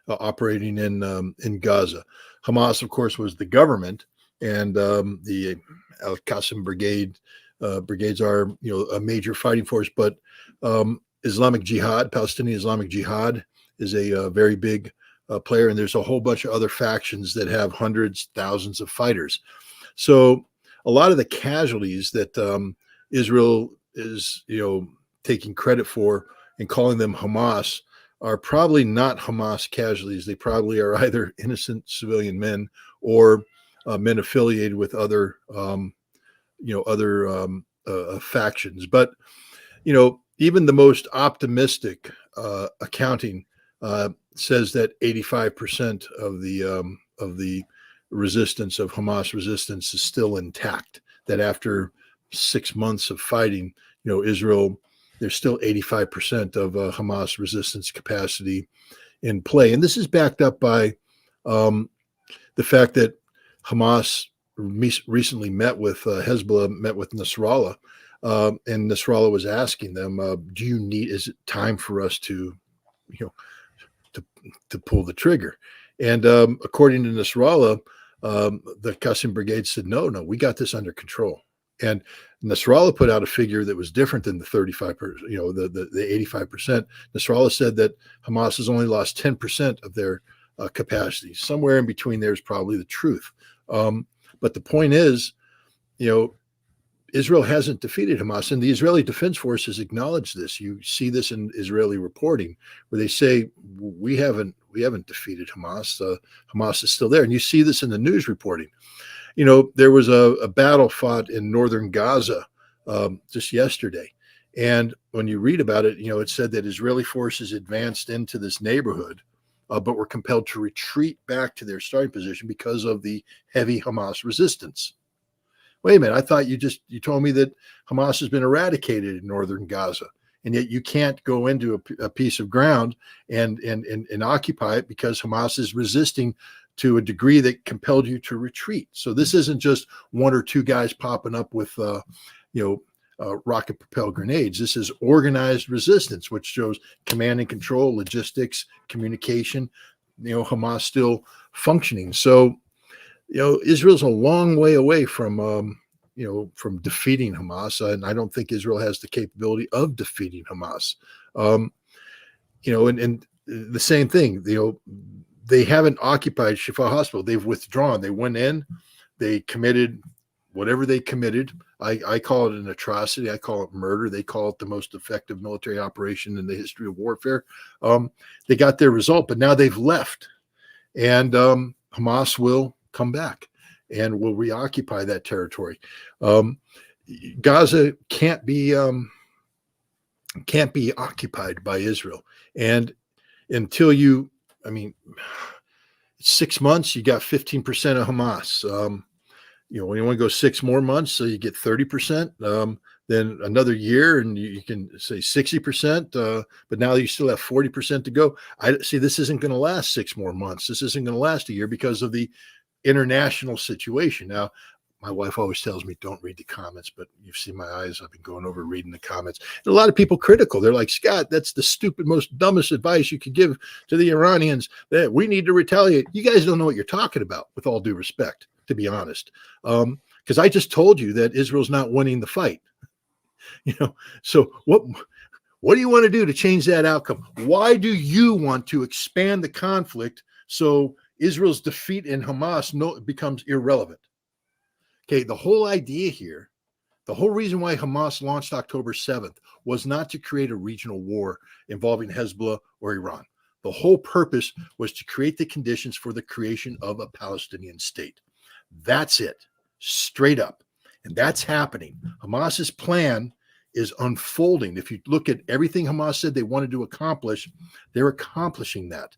operating in Gaza. Hamas, of course, was the government, and the Al Qassam brigades are a major fighting force. But Islamic Jihad, Palestinian Islamic Jihad, is a very big player, and there's a whole bunch of other factions that have hundreds, thousands of fighters. So a lot of the casualties that Israel is taking credit for and calling them Hamas are probably not Hamas casualties. They probably are either innocent civilian men or men affiliated with other factions. But even the most optimistic accounting says that 85% of the resistance of Hamas resistance is still intact. That after 6 months of fighting, Israel, there's still 85% of Hamas resistance capacity in play. And this is backed up by the fact that Hamas recently met with Hezbollah, met with Nasrallah, and Nasrallah was asking them, is it time for us to pull the trigger? And according to Nasrallah, the Qassam brigade said, no, we got this under control. And Nasrallah put out a figure that was different than the 35%, the 85%. Nasrallah said that Hamas has only lost 10% of their capacity. Somewhere in between there is probably the truth. But the point is, Israel hasn't defeated Hamas, and the Israeli Defense Forces acknowledge this. You see this in Israeli reporting, where they say we haven't defeated Hamas. Hamas is still there, and you see this in the news reporting. There was a battle fought in northern Gaza just yesterday, and when you read about it, it said that Israeli forces advanced into this neighborhood, but were compelled to retreat back to their starting position because of the heavy Hamas resistance. Wait a minute, I thought you told me that Hamas has been eradicated in northern Gaza, and yet you can't go into a piece of ground and occupy it because Hamas is resisting to a degree that compelled you to retreat. So this isn't just one or two guys popping up with rocket propelled grenades. This is organized resistance, which shows command and control, logistics, communication, Hamas still functioning. So Israel's a long way away from defeating Hamas, and I don't think Israel has the capability of defeating Hamas. And the same thing, they haven't occupied Shifa Hospital. They've withdrawn. They went in, they committed whatever they committed. I call it an atrocity. I call it murder. They call it the most effective military operation in the history of warfare. They got their result, but now they've left, and Hamas will come back and will reoccupy that territory. Gaza can't be occupied by Israel, and until 6 months, you got 15% of Hamas. When you want to go 6 more months, so you get 30%. Then another year, and you can say 60%. But now you still have 40% to go. I see this isn't going to last 6 more months. This isn't going to last a year because of the international situation. Now, My wife always tells me, don't read the comments, but you've seen my eyes. I've been going over reading the comments. And a lot of people critical. They're like, Scott, that's the stupid, most dumbest advice you could give to the Iranians, that we need to retaliate. You guys don't know what you're talking about, with all due respect, to be honest. Because I just told you that Israel's not winning the fight. So what do you want to do to change that outcome? Why do you want to expand the conflict so Israel's defeat in Hamas becomes irrelevant? Okay, the whole idea here, the whole reason why Hamas launched October 7th was not to create a regional war involving Hezbollah or Iran. The whole purpose was to create the conditions for the creation of a Palestinian state. That's it, straight up. And that's happening. Hamas's plan is unfolding. If you look at everything Hamas said they wanted to accomplish, they're accomplishing that.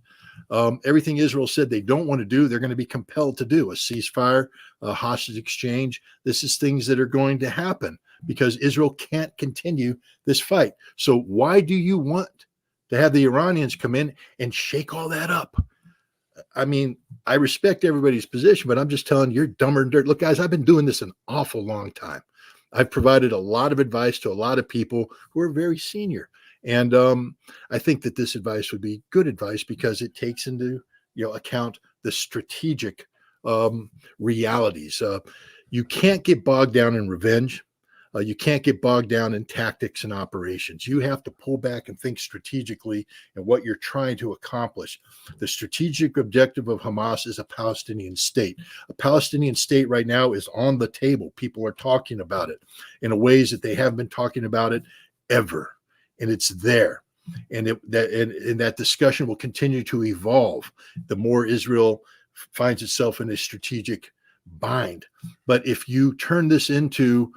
Everything Israel said they don't want to do, they're going to be compelled to do. A ceasefire, a hostage exchange. This is things that are going to happen because Israel can't continue this fight. So why do you want to have the Iranians come in and shake all that up? I mean, I respect everybody's position, but I'm just telling you, you're dumber than dirt. Look, guys, I've been doing this an awful long time. I've provided a lot of advice to a lot of people who are very senior. And I think that this advice would be good advice because it takes into account the strategic realities. You can't get bogged down in revenge. You can't get bogged down in tactics and operations. You have to pull back and think strategically and what you're trying to accomplish. The strategic objective of Hamas is a Palestinian state. A Palestinian state right now is on the table. People are talking about it in ways that they haven't been talking about it ever. And it's there. And that discussion will continue to evolve the more Israel finds itself in a strategic bind. But if you turn this into,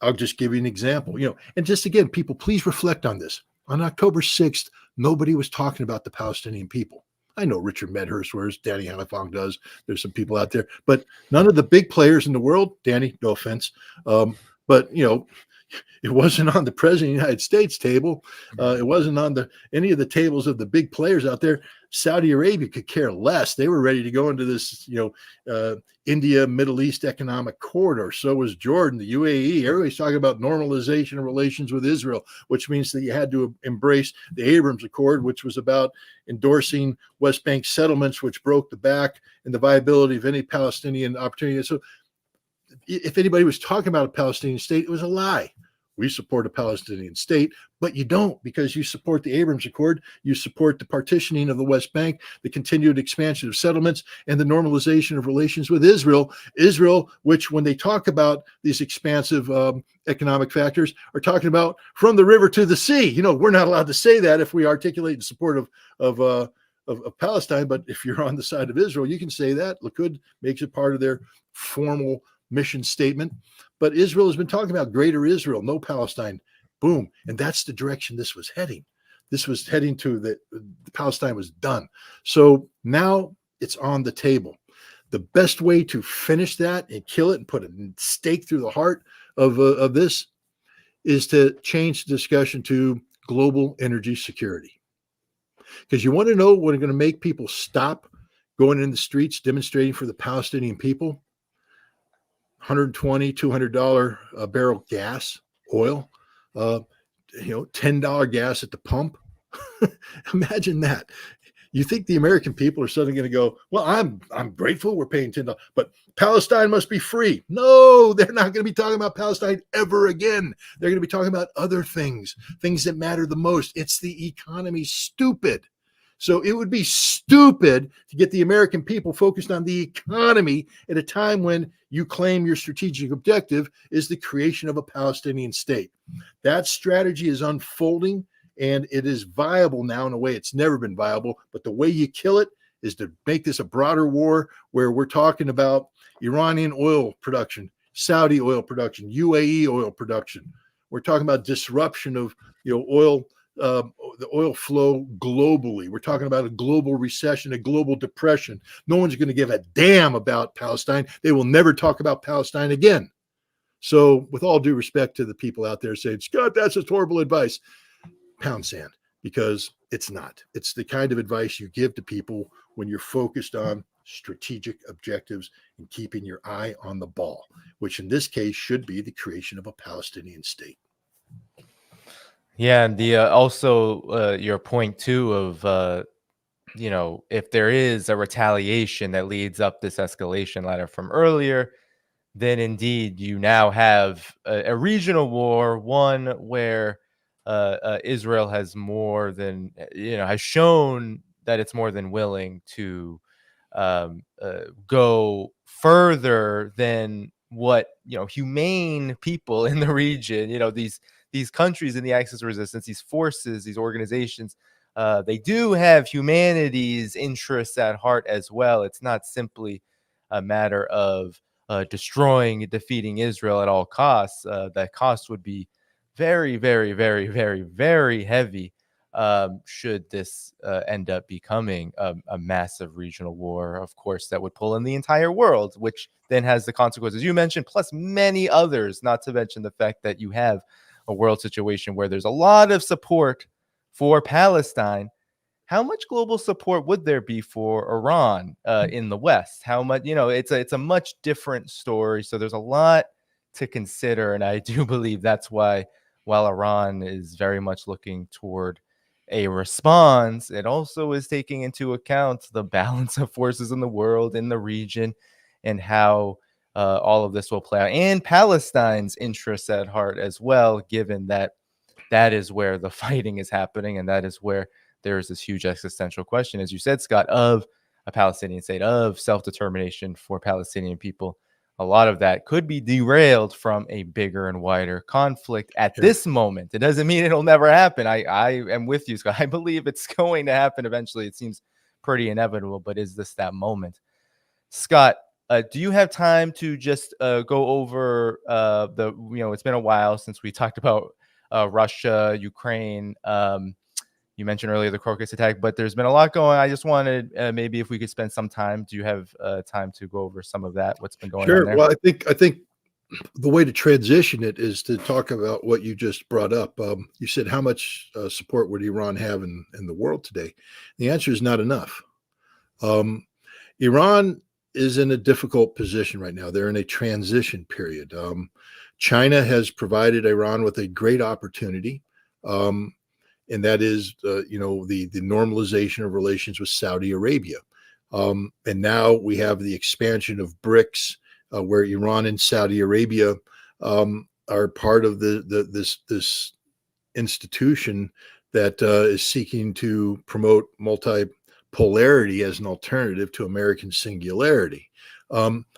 I'll just give you an example, and just again, people, please reflect on this. On October 6th, nobody was talking about the Palestinian people. I know Richard Medhurst wears, Danny Dhaiphong does. There's some people out there, but none of the big players in the world, Danny, no offense, but it wasn't on the president of the United States table. It wasn't on any of the tables of the big players out there. Saudi Arabia could care less. They were ready to go into this, India, Middle East economic corridor. So was Jordan, the UAE. Everybody's talking about normalization of relations with Israel, which means that you had to embrace the Abrams Accord, which was about endorsing West Bank settlements, which broke the back and the viability of any Palestinian opportunity. So if anybody was talking about a Palestinian state, it was a lie. We support a Palestinian state, but you don't, because you support the Abrams Accord, you support the partitioning of the West Bank, the continued expansion of settlements, and the normalization of relations with Israel. Israel, which when they talk about these expansive economic factors, are talking about from the river to the sea. We're not allowed to say that if we articulate in support of Palestine, but if you're on the side of Israel, you can say that. Likud makes it part of their formal mission statement. But Israel has been talking about greater Israel, no Palestine, boom. And that's the direction this was heading. This was heading to the Palestine was done. So now it's on the table. The best way to finish that and kill it and put a stake through the heart of this is to change the discussion to global energy security. Because you want to know what are going to make people stop going in the streets demonstrating for the Palestinian people? $120, $200 a barrel gas, oil, $10 gas at the pump. Imagine that. You think the American people are suddenly going to go, well, I'm grateful we're paying $10, but Palestine must be free. No, they're not going to be talking about Palestine ever again. They're going to be talking about other things that matter the most. It's the economy, stupid. So it would be stupid to get the American people focused on the economy at a time when you claim your strategic objective is the creation of a Palestinian state. That strategy is unfolding, and it is viable now in a way it's never been viable. But the way you kill it is to make this a broader war where we're talking about Iranian oil production, Saudi oil production, UAE oil production. We're talking about disruption of oil. The oil flow globally. We're talking about a global recession, a global depression. No one's going to give a damn about Palestine. They will never talk about Palestine again. So with all due respect to the people out there saying, Scott, that's just horrible advice, pound sand, because it's not. It's the kind of advice you give to people when you're focused on strategic objectives and keeping your eye on the ball, which in this case should be the creation of a Palestinian state. Yeah, and the also your point too of if there is a retaliation that leads up this escalation ladder from earlier, then indeed you now have a regional war, one where Israel has more than has shown that it's more than willing to go further than what humane people in the region, these countries in the axis of resistance, these forces, these organizations, they do have humanity's interests at heart as well. It's not simply a matter of destroying and defeating Israel at all costs. That cost would be very, very, very, very, very heavy should this end up becoming a massive regional war, of course, that would pull in the entire world, which then has the consequences you mentioned, plus many others, not to mention the fact that you have a world situation where there's a lot of support for Palestine. How much global support would there be for Iran in the West? How much, it's a much different story. So there's a lot to consider. And I do believe that's why, while Iran is very much looking toward a response, it also is taking into account the balance of forces in the world, in the region, and how all of this will play out, and Palestine's interests at heart as well, given that that is where the fighting is happening, and that is where there is this huge existential question, as you said, Scott, of a Palestinian state, of self-determination for Palestinian people. A lot of that could be derailed from a bigger and wider conflict at this moment. It doesn't mean it'll never happen. I am with you, Scott. I believe it's going to happen eventually. It seems pretty inevitable, but is this that moment? Scott, do you have time to just go over it's been a while since we talked about Russia, Ukraine. You mentioned earlier the Crocus attack, but there's been a lot going on. I just wanted maybe if we could spend some time. Do you have time to go over some of that? What's been going on there? Well, I think the way to transition it is to talk about what you just brought up. You said, how much support would Iran have in the world today? The answer is not enough. Iran is in a difficult position right now. They're in a transition period. China has provided Iran with a great opportunity. And that is, the normalization of relations with Saudi Arabia. And now we have the expansion of BRICS, where Iran and Saudi Arabia are part of this institution that is seeking to promote multipolarity as an alternative to American singularity.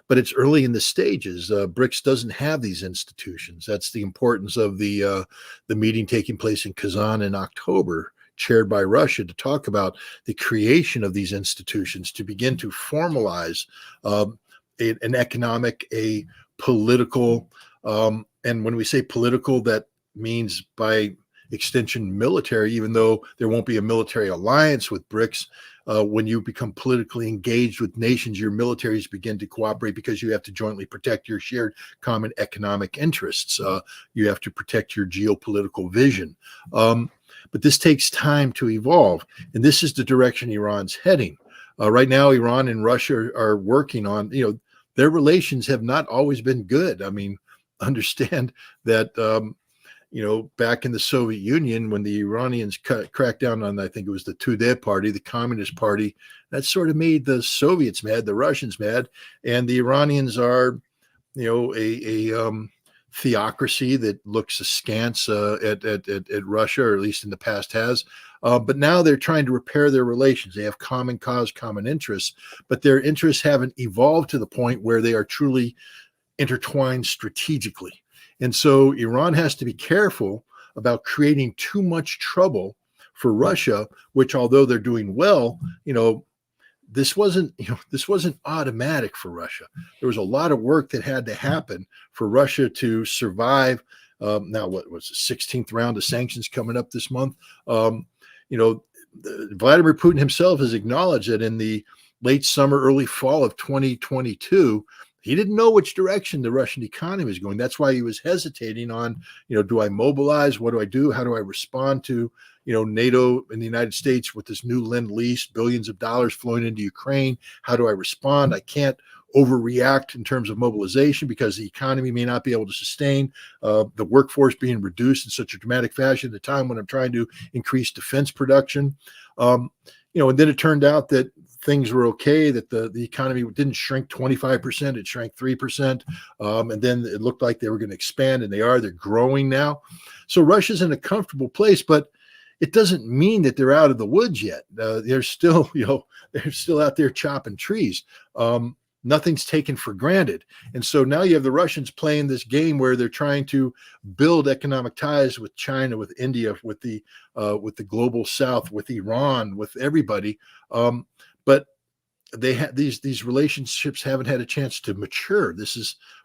But it's early in the stages. BRICS doesn't have these institutions. That's the importance of the meeting taking place in Kazan in October, chaired by Russia, to talk about the creation of these institutions to begin to formalize an economic, a political, and when we say political, that means by extension military, even though there won't be a military alliance with BRICS. When you become politically engaged with nations, your militaries begin to cooperate because you have to jointly protect your shared common economic interests. You have to protect your geopolitical vision. But this takes time to evolve. And this is the direction Iran's heading. Right now, Iran and Russia are working on, their relations have not always been good. I mean, understand that, back in the Soviet Union, when the Iranians cracked down on, I think it was the Tudeh party, the Communist Party, that sort of made the Soviets mad, the Russians mad. And the Iranians are, a theocracy that looks askance at Russia, or at least in the past has. But now they're trying to repair their relations. They have common cause, common interests, but their interests haven't evolved to the point where they are truly intertwined strategically. And so Iran has to be careful about creating too much trouble for Russia, which, although they're doing well, this wasn't automatic for Russia. There was a lot of work that had to happen for Russia to survive. Now, what was the 16th round of sanctions coming up this month? Vladimir Putin himself has acknowledged that in the late summer, early fall of 2022, he didn't know which direction the Russian economy was going. That's why he was hesitating on, do I mobilize? What do I do? How do I respond to, NATO and the United States with this new lend-lease, billions of dollars flowing into Ukraine. How do I respond? I can't overreact in terms of mobilization because the economy may not be able to sustain the workforce being reduced in such a dramatic fashion at a time when I'm trying to increase defense production. And then it turned out that things were okay, that the economy didn't shrink 25%, it shrank 3%. And then it looked like they were going to expand, and they're growing now. So Russia's in a comfortable place, but it doesn't mean that they're out of the woods yet. They're still, they're still out there chopping trees. Nothing's taken for granted. And so now you have the Russians playing this game where they're trying to build economic ties with China, with India, with the global South, with Iran, with everybody. But they have these relationships haven't had a chance to mature.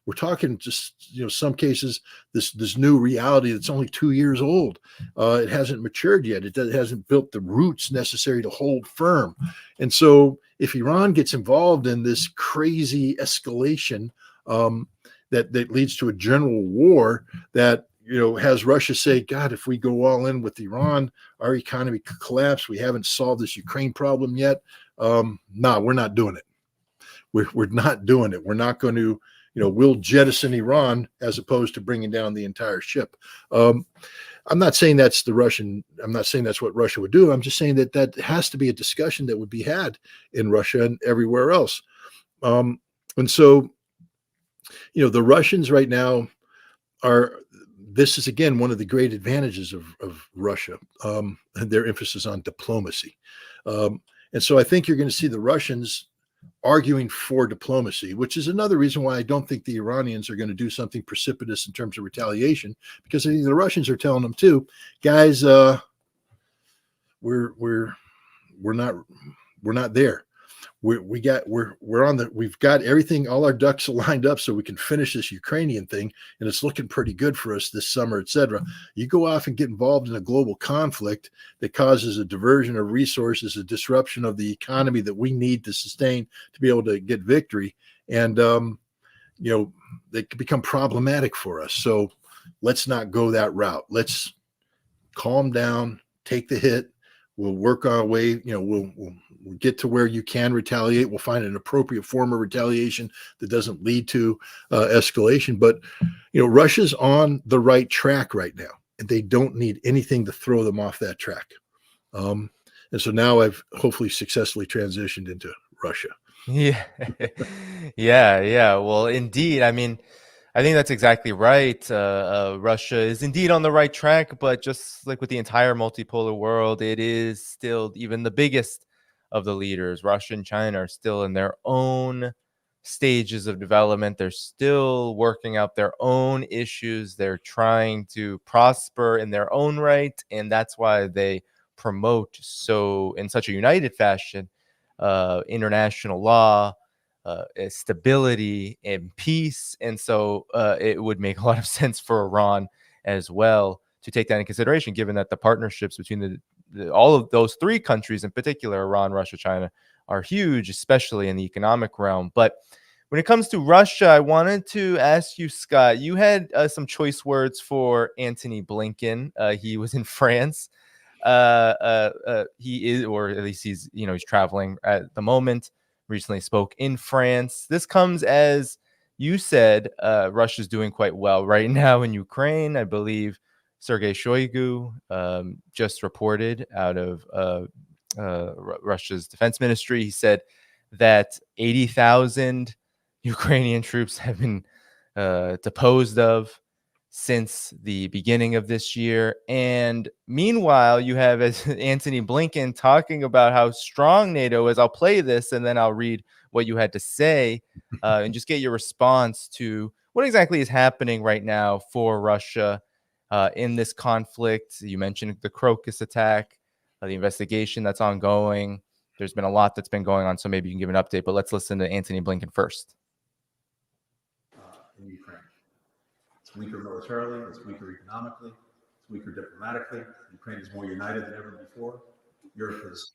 We're talking just, some cases, this new reality that's only 2 years old. It hasn't matured yet. It hasn't built the roots necessary to hold firm. And so if Iran gets involved in this crazy escalation that leads to a general war that has Russia say, God, if we go all in with Iran, our economy could collapse. We haven't solved this Ukraine problem yet. No, we're not doing it. We're not doing it. We're not going to, we'll jettison Iran as opposed to bringing down the entire ship. I'm not saying that's I'm not saying that's what Russia would do. I'm just saying that has to be a discussion that would be had in Russia and everywhere else. And so, the Russians right now this is again one of the great advantages of Russia, and their emphasis on diplomacy. And so I think you're going to see the Russians arguing for diplomacy, which is another reason why I don't think the Iranians are going to do something precipitous in terms of retaliation, because I think the Russians are telling them too, guys, we're not there. We've got everything, all our ducks lined up so we can finish this Ukrainian thing, and it's looking pretty good for us this summer, etc. You go off and get involved in a global conflict that causes a diversion of resources, a disruption of the economy that we need to sustain to be able to get victory, and they can become problematic for us. So let's not go that route. Let's calm down, take the hit. We'll work our way, we'll get to where you can retaliate. We'll find an appropriate form of retaliation that doesn't lead to escalation. But, Russia's on the right track right now, and they don't need anything to throw them off that track. And so now I've hopefully successfully transitioned into Russia. Yeah. Yeah. Well, indeed. I mean, I think that's exactly right. Russia is indeed on the right track, but just like with the entire multipolar world, it is still even the biggest of the leaders. Russia and China are still in their own stages of development. They're still working out their own issues. They're trying to prosper in their own right, and that's why they promote in such a united fashion international law, stability and peace. And so it would make a lot of sense for Iran as well to take that in consideration, given that the partnerships between all of those three countries in particular, Iran, Russia, China, are huge, especially in the economic realm. But when it comes to Russia, I wanted to ask you, Scott, you had some choice words for Antony Blinken. He was in France. He is, or at least he's traveling at the moment. Recently spoke in France. This comes as you said, Russia's doing quite well right now in Ukraine. I believe Sergei Shoigu just reported out of Russia's defense ministry. He said that 80,000 Ukrainian troops have been deposed of since the beginning of this year. And meanwhile, you have Antony Blinken talking about how strong NATO is. I'll play this and then I'll read what you had to say and just get your response to what exactly is happening right now for Russia in this conflict. You mentioned the Crocus attack, the investigation that's ongoing. There's been a lot that's been going on, so maybe you can give an update, but let's listen to Antony Blinken first. In Ukraine. It's weaker militarily, it's weaker economically, it's weaker diplomatically. Ukraine is more united than ever before. Europe has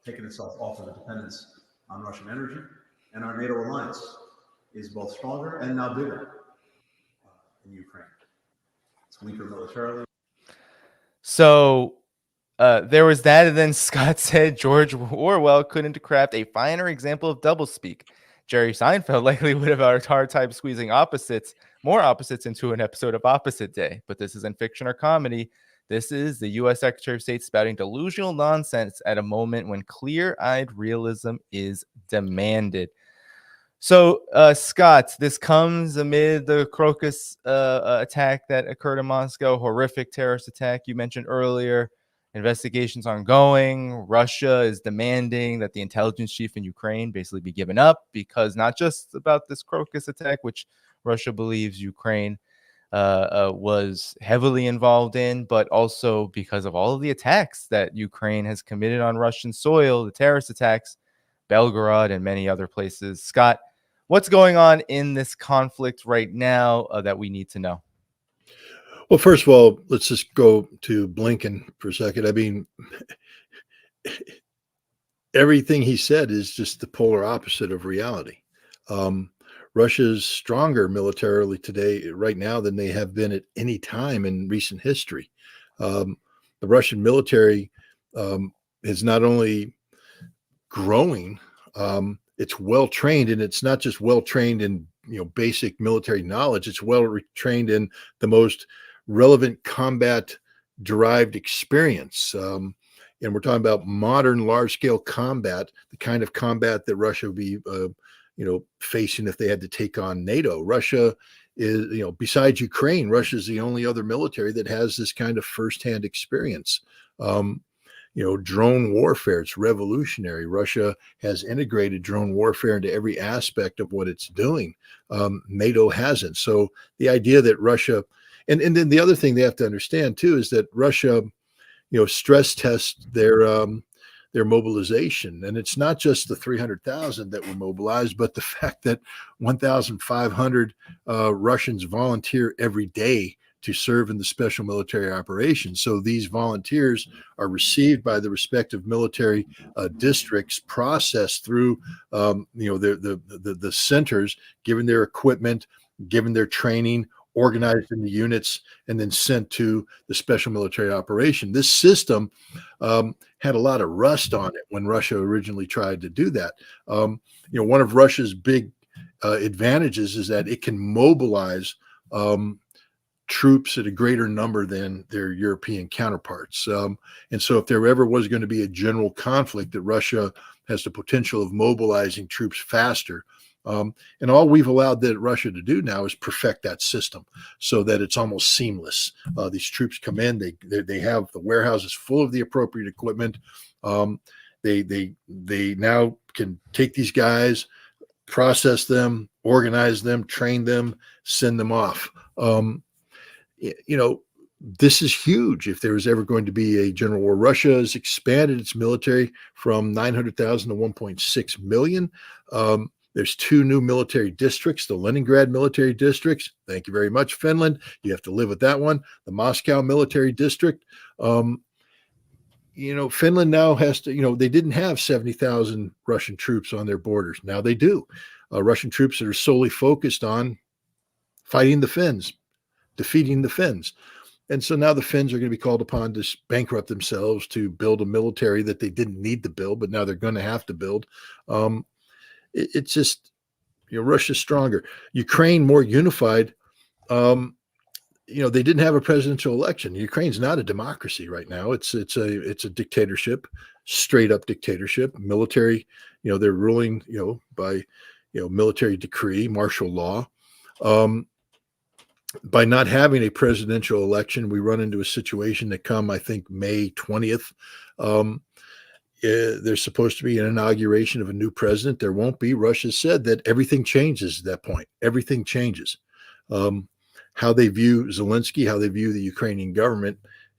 taken itself off of the dependence on Russian energy, and our NATO alliance is both stronger and now bigger in Ukraine. It's weaker militarily. So There was that, and then Scott said George Orwell couldn't craft a finer example of doublespeak. Jerry Seinfeld likely would have had a hard time squeezing more opposites into an episode of Opposite Day. But this isn't fiction or comedy. This is the U.S. Secretary of State spouting delusional nonsense at a moment when clear-eyed realism is demanded. So, Scott, this comes amid the Crocus attack that occurred in Moscow, horrific terrorist attack you mentioned earlier. Investigations ongoing. Russia is demanding that the intelligence chief in Ukraine basically be given up, because not just about this Crocus attack, which Russia believes Ukraine was heavily involved in, but also because of all of the attacks that Ukraine has committed on Russian soil, the terrorist attacks, Belgorod and many other places. Scott, what's going on in this conflict right now that we need to know? Well, first of all, let's just go to Blinken for a second. I mean, everything he said is just the polar opposite of reality. Russia's stronger militarily today, right now, than they have been at any time in recent history. The Russian military is not only growing, it's well trained, and it's not just well trained in basic military knowledge. It's well trained in the most relevant combat derived experience. And we're talking about modern large scale combat, the kind of combat that Russia would be facing if they had to take on NATO. Russia is, besides Ukraine, Russia is the only other military that has this kind of firsthand experience. Drone warfare, it's revolutionary. Russia has integrated drone warfare into every aspect of what it's doing. NATO hasn't. So the idea that Russia, and then the other thing they have to understand too is that Russia, stress tests their mobilization, and it's not just the 300,000 that were mobilized, but the fact that 1,500 Russians volunteer every day to serve in the special military operations. So these volunteers are received by the respective military districts, processed through the centers, given their equipment, given their training, organized into units, and then sent to the special military operation. This system had a lot of rust on it when Russia originally tried to do that. One of Russia's big advantages is that it can mobilize troops at a greater number than their European counterparts. And so if there ever was going to be a general conflict, that Russia has the potential of mobilizing troops faster. And all we've allowed Russia to do now is perfect that system so that it's almost seamless. These troops come in, they have the warehouses full of the appropriate equipment. They now can take these guys, process them, organize them, train them, send them off. This is huge. If there was ever going to be a general war, Russia has expanded its military from 900,000 to 1.6 million. There's 2 new military districts, the Leningrad military districts. Thank you very much, Finland. You have to live with that one. The Moscow military district. Finland now has to, they didn't have 70,000 Russian troops on their borders. Now they do. Russian troops that are solely focused on fighting the Finns, defeating the Finns. And so now the Finns are going to be called upon to bankrupt themselves to build a military that they didn't need to build, but now they're going to have to build. It's just, Russia's stronger. Ukraine more unified. They didn't have a presidential election. Ukraine's not a democracy right now. It's a dictatorship, straight up dictatorship. Military, they're ruling, by, military decree, martial law. By not having a presidential election, we run into a situation that come, I think, May 20th. There's supposed to be an inauguration of a new president. There won't be. Russia said that everything changes at that point. Everything changes. How they view Zelensky, how they view the Ukrainian government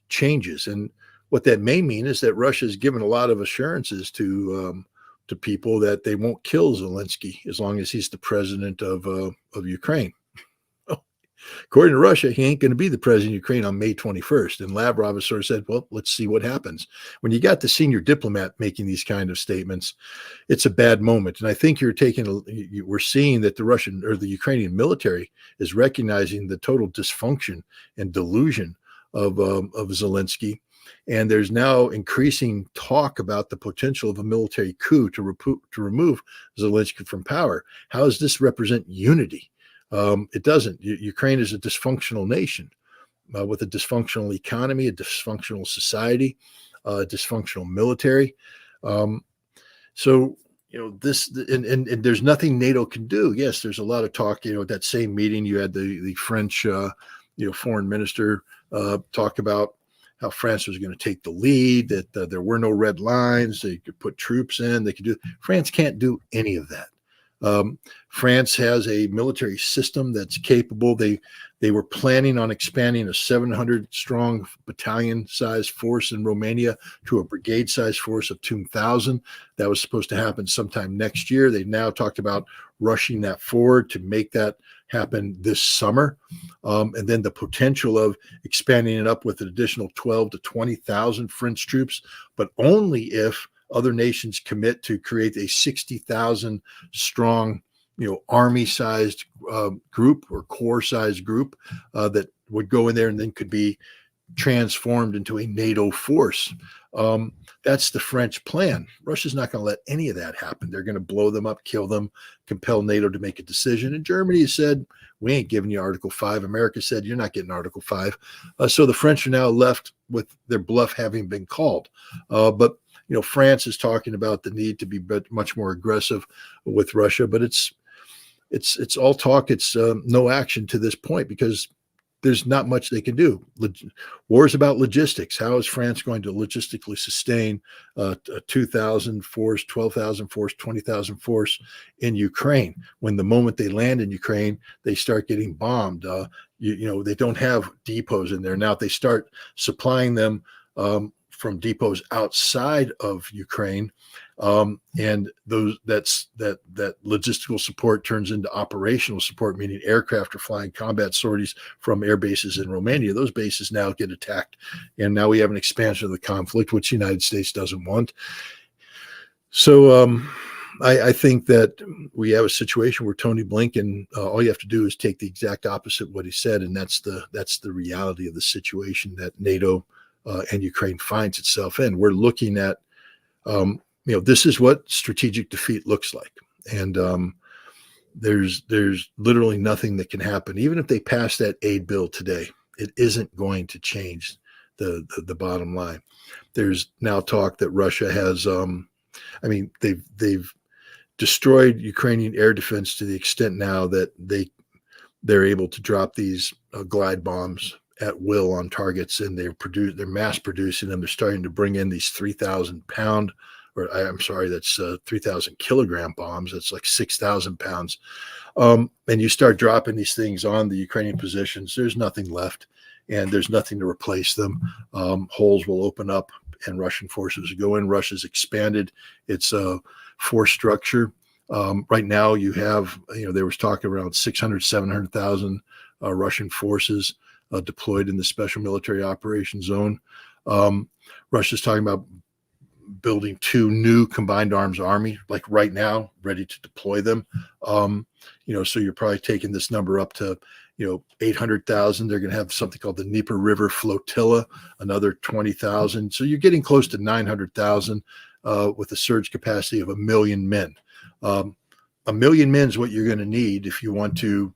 changes. And what that may mean is that Russia has given a lot of assurances to people that they won't kill Zelensky as long as he's the president of Ukraine. According to Russia, he ain't going to be the president of Ukraine on May 21st. And Lavrov has sort of said, well, let's see what happens. When you got the senior diplomat making these kind of statements, it's a bad moment. And I think we're seeing that the Russian or the Ukrainian military is recognizing the total dysfunction and delusion of Zelensky. And there's now increasing talk about the potential of a military coup to remove Zelensky from power. How does this represent unity? It doesn't. Ukraine is a dysfunctional nation with a dysfunctional economy, a dysfunctional society, a dysfunctional military. So, this, and there's nothing NATO can do. Yes, there's a lot of talk. At that same meeting, you had the French, foreign minister talk about how France was going to take the lead, that there were no red lines, they could put troops in, they could do. France can't do any of that. France has a military system that's capable. They were planning on expanding a 700-strong battalion-sized force in Romania to a brigade-sized force of 2,000. That was supposed to happen sometime next year. They've now talked about rushing that forward to make that happen this summer. And then the potential of expanding it up with an additional 12 to 20,000 French troops, but only if other nations commit to create a 60,000 strong, army-sized group or corps-sized group that would go in there and then could be transformed into a NATO force. That's the French plan. Russia's not going to let any of that happen. They're going to blow them up, kill them, compel NATO to make a decision. And Germany said, we ain't giving you Article 5. America said, you're not getting Article 5. So the French are now left with their bluff having been called. But France is talking about the need to be much more aggressive with Russia, but it's all talk. It's no action to this point because there's not much they can do. War is about logistics. How is France going to logistically sustain a 2,000 force, 12,000 force, 20,000 force in Ukraine when the moment they land in Ukraine, they start getting bombed? They don't have depots in there. Now, if they start supplying them from depots outside of Ukraine, and that logistical support turns into operational support, meaning aircraft are flying combat sorties from air bases in Romania. Those bases now get attacked, and now we have an expansion of the conflict, which the United States doesn't want. So I think that we have a situation where Tony Blinken, all you have to do is take the exact opposite of what he said, and that's the reality of the situation that NATO and Ukraine finds itself in. We're looking at, this is what strategic defeat looks like. And there's literally nothing that can happen. Even if they pass that aid bill today, it isn't going to change the bottom line. There's now talk that Russia has, they've destroyed Ukrainian air defense to the extent now that they're able to drop these glide bombs at will on targets, and they're mass producing them. They're starting to bring in these 3,000 pound, or I'm sorry, that's 3,000 kilogram bombs. That's like 6,000 pounds. And you start dropping these things on the Ukrainian positions, there's nothing left, and there's nothing to replace them. Holes will open up, and Russian forces go in. Russia's expanded its force structure. Right now, you have, there was talk around 600, 700,000 Russian forces deployed in the special military operations zone. Russia's talking about building 2 new combined arms army, like right now, ready to deploy them. So you're probably taking this number up to, 800,000. They're going to have something called the Dnieper River Flotilla, another 20,000. So you're getting close to 900,000 with a surge capacity of 1 million men. 1 million men is what you're going to need if you want to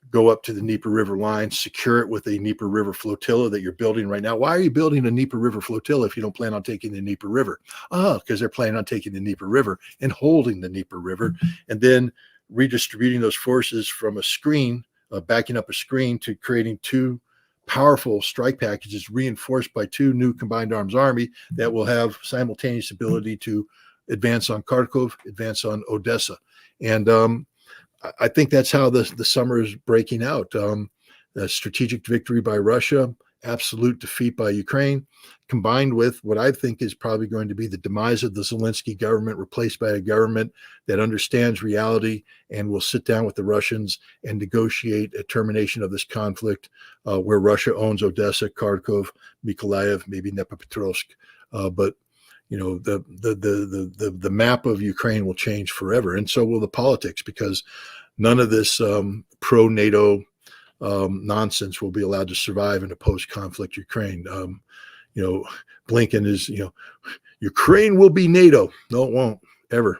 go up to the Dnieper River line, secure it with a Dnieper River flotilla that you're building right now. Why are you building a Dnieper River flotilla if you don't plan on taking the Dnieper River? Because they're planning on taking the Dnieper River and holding the Dnieper River, and then redistributing those forces from a screen, backing up a screen, to creating 2 powerful strike packages reinforced by 2 new combined arms army that will have simultaneous ability to advance on Kharkov, advance on Odessa. And I think that's how the summer is breaking out. A strategic victory by Russia, absolute defeat by Ukraine, combined with what I think is probably going to be the demise of the Zelensky government, replaced by a government that understands reality and will sit down with the Russians and negotiate a termination of this conflict, where Russia owns Odessa, Kharkov, Mykolaiv, maybe Dnipropetrovsk. But the map of Ukraine will change forever, and so will the politics, because none of this pro-NATO nonsense will be allowed to survive in a post-conflict Ukraine. Blinken is, Ukraine will be NATO. No, it won't ever.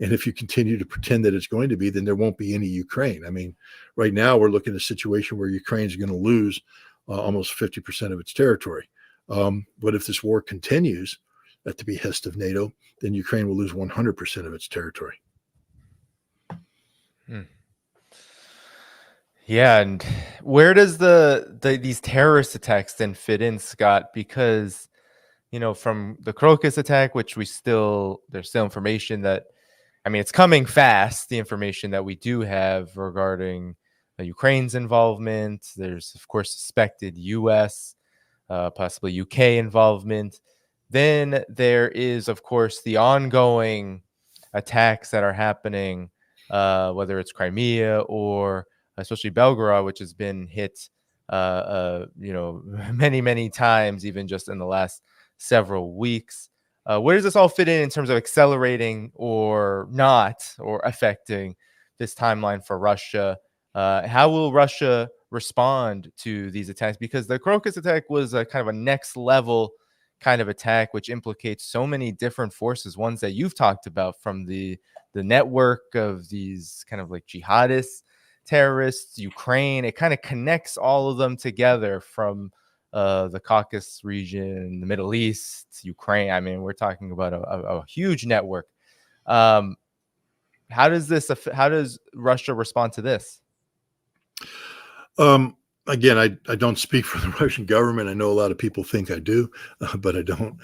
And if you continue to pretend that it's going to be, then there won't be any Ukraine. I mean, right now we're looking at a situation where Ukraine's going to lose almost 50% of its territory. But if this war continues at the behest of NATO, then Ukraine will lose 100% of its territory. Yeah, and where does these terrorist attacks then fit in, Scott? Because from the Crocus attack, which there's still information that, I mean, it's coming fast. The information that we do have regarding Ukraine's involvement. There's of course suspected U.S., possibly UK involvement. Then there is of course the ongoing attacks that are happening, whether it's Crimea or especially Belgorod, which has been hit, many times, even just in the last several weeks. Where does this all fit in terms of accelerating or not, or affecting this timeline for Russia? How will Russia respond to these attacks? Because the Crocus attack was a kind of a next level kind of attack, which implicates so many different forces, ones that you've talked about, from the network of these kind of like jihadists, terrorists, Ukraine. It kind of connects all of them together, from the Caucasus region, the Middle East, Ukraine. I mean, we're talking about a huge network. How does Russia respond to this? Again, I don't speak for the Russian government. I know a lot of people think I do, but I don't.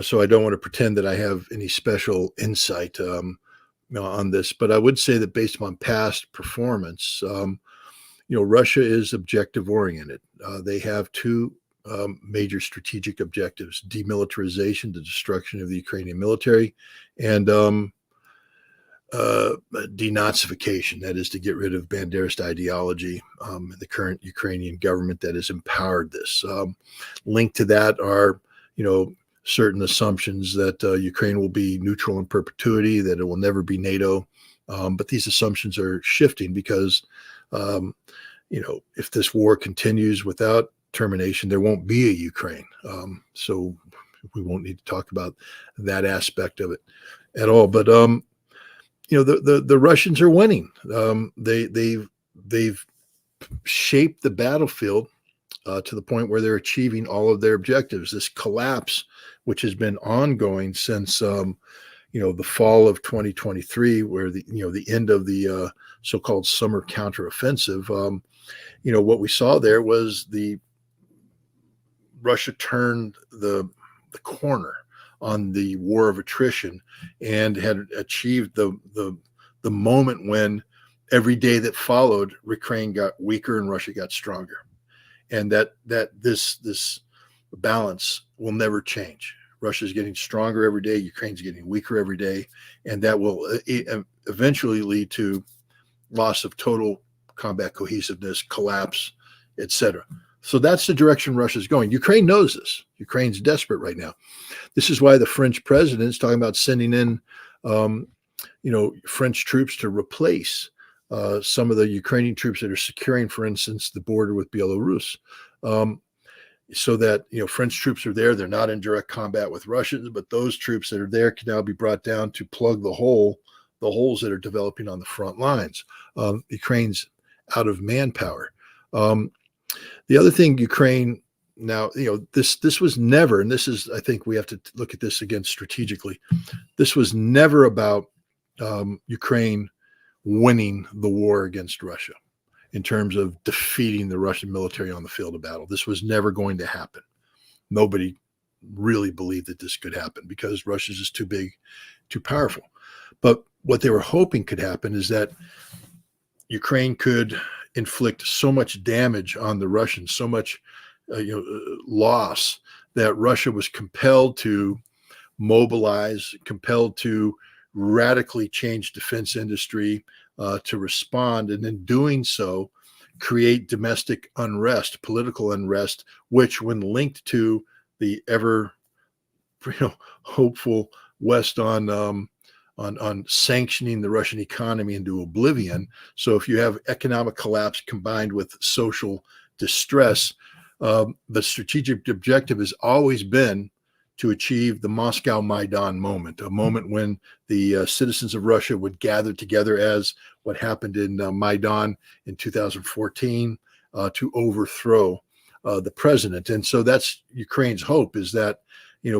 So I don't want to pretend that I have any special insight on this. But I would say that based upon past performance, Russia is objective oriented. They have two major strategic objectives: demilitarization, the destruction of the Ukrainian military, and denazification, that is to get rid of Banderist ideology, the current Ukrainian government that has empowered this. Linked to that are, certain assumptions that Ukraine will be neutral in perpetuity, that it will never be NATO. But these assumptions are shifting because, if this war continues without termination, there won't be a Ukraine. So we won't need to talk about that aspect of it at all. But the Russians are winning. They've shaped the battlefield to the point where they're achieving all of their objectives. This collapse, which has been ongoing since the fall of 2023, where the end of the so-called summer counteroffensive. What we saw there was Russia turned the corner on the war of attrition and had achieved the moment when every day that followed, Ukraine got weaker and Russia got stronger, and that this balance will never change. Russia's getting stronger every day, Ukraine's getting weaker every day, and that will eventually lead to loss of total combat cohesiveness, collapse, etc. So that's the direction Russia's going. Ukraine knows this. Ukraine's desperate right now. This is why the French president is talking about sending in, French troops to replace some of the Ukrainian troops that are securing, for instance, the border with Belarus, so that French troops are there. They're not in direct combat with Russians, but those troops that are there can now be brought down to plug the holes that are developing on the front lines. Ukraine's out of manpower. The other thing, Ukraine now, this was never, and this is, I think we have to look at this again strategically. This was never about Ukraine winning the war against Russia in terms of defeating the Russian military on the field of battle. This was never going to happen. Nobody really believed that this could happen because Russia's just too big, too powerful. But what they were hoping could happen is that Ukraine could inflict so much damage on the Russians, so much loss, that Russia was compelled to mobilize, compelled to radically change defense industry to respond, and in doing so, create domestic unrest, political unrest, which, when linked to the ever hopeful West on sanctioning the Russian economy into oblivion. So if you have economic collapse combined with social distress, The strategic objective has always been to achieve the Moscow Maidan moment, a moment when the citizens of Russia would gather together, as what happened in Maidan in 2014, to overthrow the president. And so that's Ukraine's hope, is that,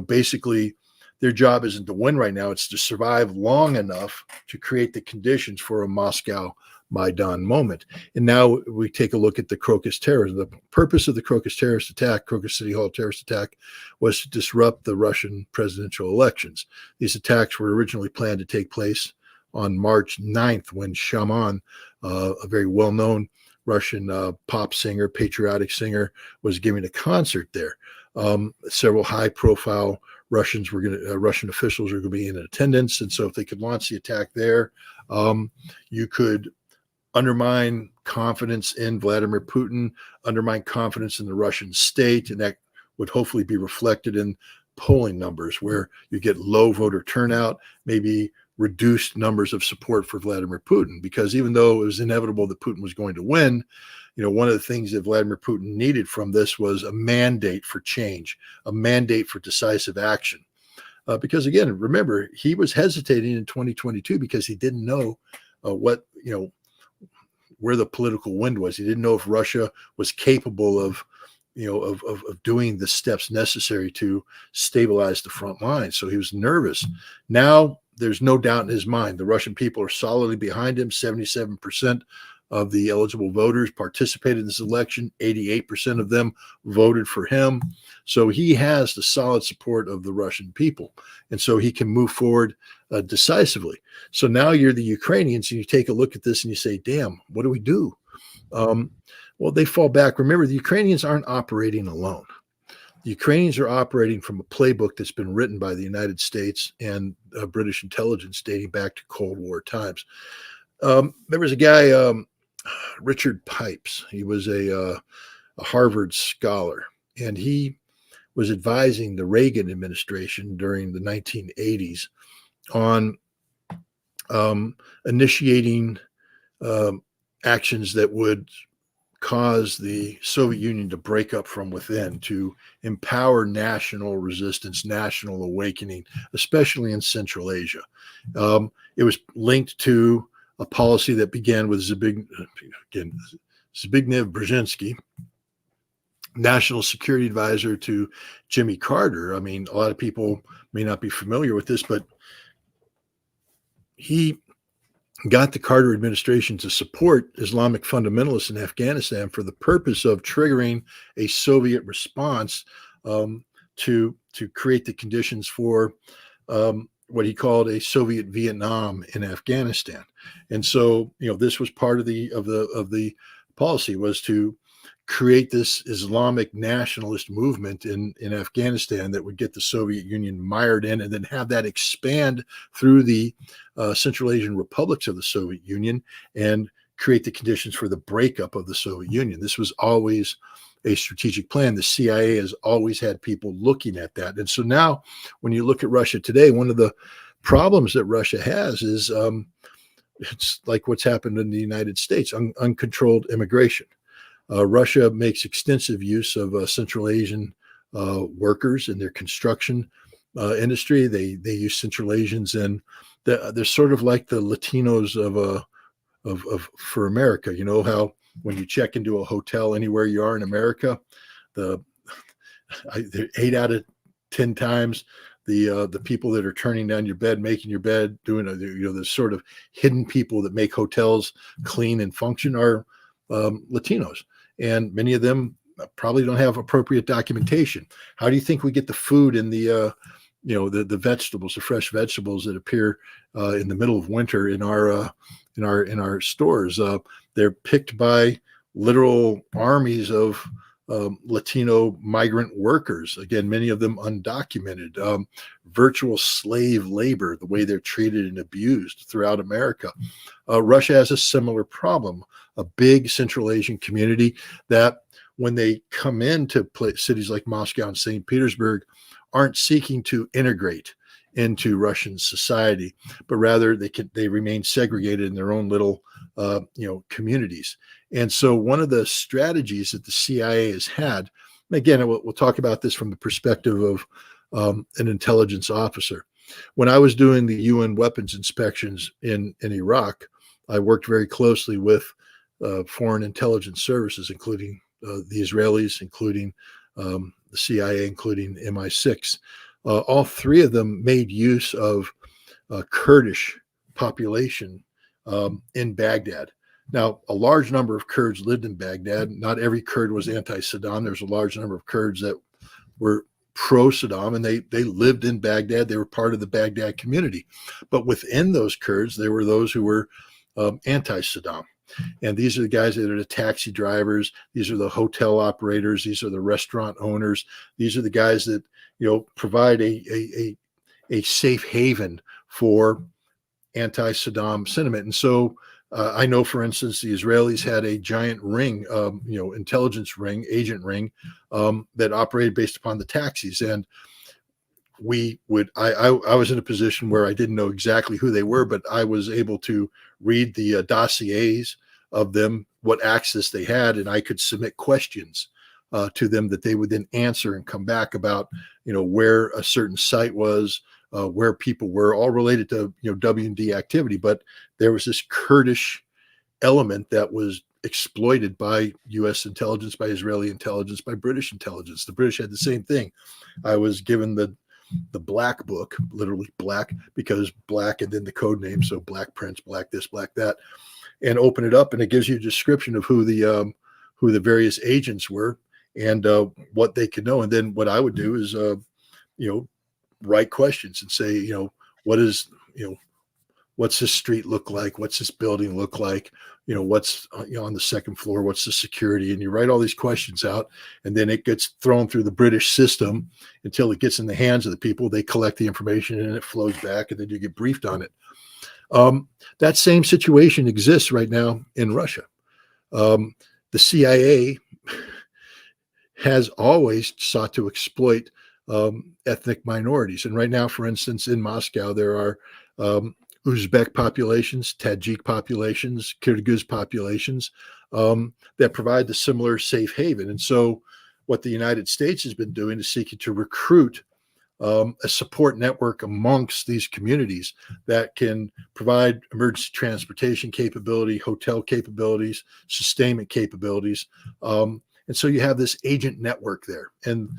basically their job isn't to win right now, it's to survive long enough to create the conditions for a Moscow Maidan moment. And now we take a look at the Crocus terrorism. The purpose of the Crocus City Hall terrorist attack, was to disrupt the Russian presidential elections. These attacks were originally planned to take place on March 9th, when Shaman, a very well-known Russian pop singer, patriotic singer, was giving a concert there. Several high-profile Russian officials are going to be in attendance, and so if they could launch the attack there, you could undermine confidence in Vladimir Putin, undermine confidence in the Russian state, and that would hopefully be reflected in polling numbers, where you get low voter turnout, maybe reduced numbers of support for Vladimir Putin. Because even though it was inevitable that Putin was going to win, one of the things that Vladimir Putin needed from this was a mandate for change, a mandate for decisive action. Because again, remember, he was hesitating in 2022 because he didn't know where the political wind was. He didn't know if Russia was capable of doing the steps necessary to stabilize the front line. So he was nervous. Now there's no doubt in his mind. The Russian people are solidly behind him. 77% of the eligible voters participated in this election. 88% of them voted for him. So he has the solid support of the Russian people. And so he can move forward decisively. So now you're the Ukrainians, and you take a look at this and you say, damn, what do we do? Well, they fall back. Remember, the Ukrainians aren't operating alone. The Ukrainians are operating from a playbook that's been written by the United States and British intelligence dating back to Cold War times. There was a guy, Richard Pipes. He was a Harvard scholar, and he was advising the Reagan administration during the 1980s on initiating actions that would cause the Soviet Union to break up from within, to empower national resistance, national awakening, especially in Central Asia. It was linked to a policy that began with Zbigniew Brzezinski, national security advisor to Jimmy Carter. I mean, a lot of people may not be familiar with this, but he got the Carter administration to support Islamic fundamentalists in Afghanistan for the purpose of triggering a Soviet response to create the conditions for what he called a Soviet Vietnam in Afghanistan. And so, this was part of the policy, was to create this Islamic nationalist movement in Afghanistan that would get the Soviet Union mired in, and then have that expand through the Central Asian republics of the Soviet Union and create the conditions for the breakup of the Soviet Union. This was always a strategic plan. The CIA has always had people looking at that. And so now when you look at Russia today, one of the problems that Russia has is it's like what's happened in the United States, uncontrolled immigration. Russia makes extensive use of Central Asian workers in their construction industry. They use Central Asians, and they're sort of like the Latinos of for America. You know how when you check into a hotel anywhere you are in America, 8 out of 10 times the people that are turning down your bed, making your bed, doing the sort of hidden people that make hotels clean and function are Latinos. And many of them probably don't have appropriate documentation. How do you think we get the food and the vegetables, the fresh vegetables that appear in the middle of winter in our stores? They're picked by literal armies of Latino migrant workers. Again, many of them undocumented. Virtual slave labor, the way they're treated and abused throughout America. Russia has a similar problem. A big Central Asian community that, when they come into cities like Moscow and St. Petersburg, aren't seeking to integrate into Russian society, but rather they remain segregated in their own little communities. And so one of the strategies that the CIA has had Again, we'll talk about this from the perspective of an intelligence officer. When I was doing the UN weapons inspections in Iraq, I worked very closely with foreign intelligence services, including the Israelis, including the CIA, including MI6. All three of them made use of Kurdish population in Baghdad. Now, a large number of Kurds lived in Baghdad. Not every Kurd was anti-Saddam. There's a large number of Kurds that were pro-Saddam, and they lived in Baghdad. They were part of the Baghdad community. But within those Kurds, there were those who were anti-Saddam. And these are the guys that are the taxi drivers. These are the hotel operators. These are the restaurant owners. These are the guys that, provide a safe haven for anti-Saddam sentiment. And so I know, for instance, the Israelis had a giant ring, intelligence ring, agent ring, that operated based upon the taxis. And I was in a position where I didn't know exactly who they were, but I was able to read the dossiers of them, what access they had, and I could submit questions to them that they would then answer and come back about, where a certain site was, where people were, all related to W&D activity. But there was this Kurdish element that was exploited by U.S. intelligence, by Israeli intelligence, by British intelligence. The British had the same thing. I was given the black book, literally black, because black and then the code name, so Black Prince, Black this, Black that, and open it up, and it gives you a description of who the various agents were and what they could know. And then what I would do is write questions and say, what's this street look like? What's this building look like? What's on the second floor? What's the security? And you write all these questions out, and then it gets thrown through the British system until it gets in the hands of the people. They collect the information and it flows back, and then you get briefed on it. That same situation exists right now in Russia. The CIA has always sought to exploit ethnic minorities. And right now, for instance, in Moscow, there are Uzbek populations, Tajik populations, Kyrgyz populations that provide the similar safe haven. And so what the United States has been doing is seeking to recruit a support network amongst these communities that can provide emergency transportation capability, hotel capabilities, sustainment capabilities. And so you have this agent network there. And,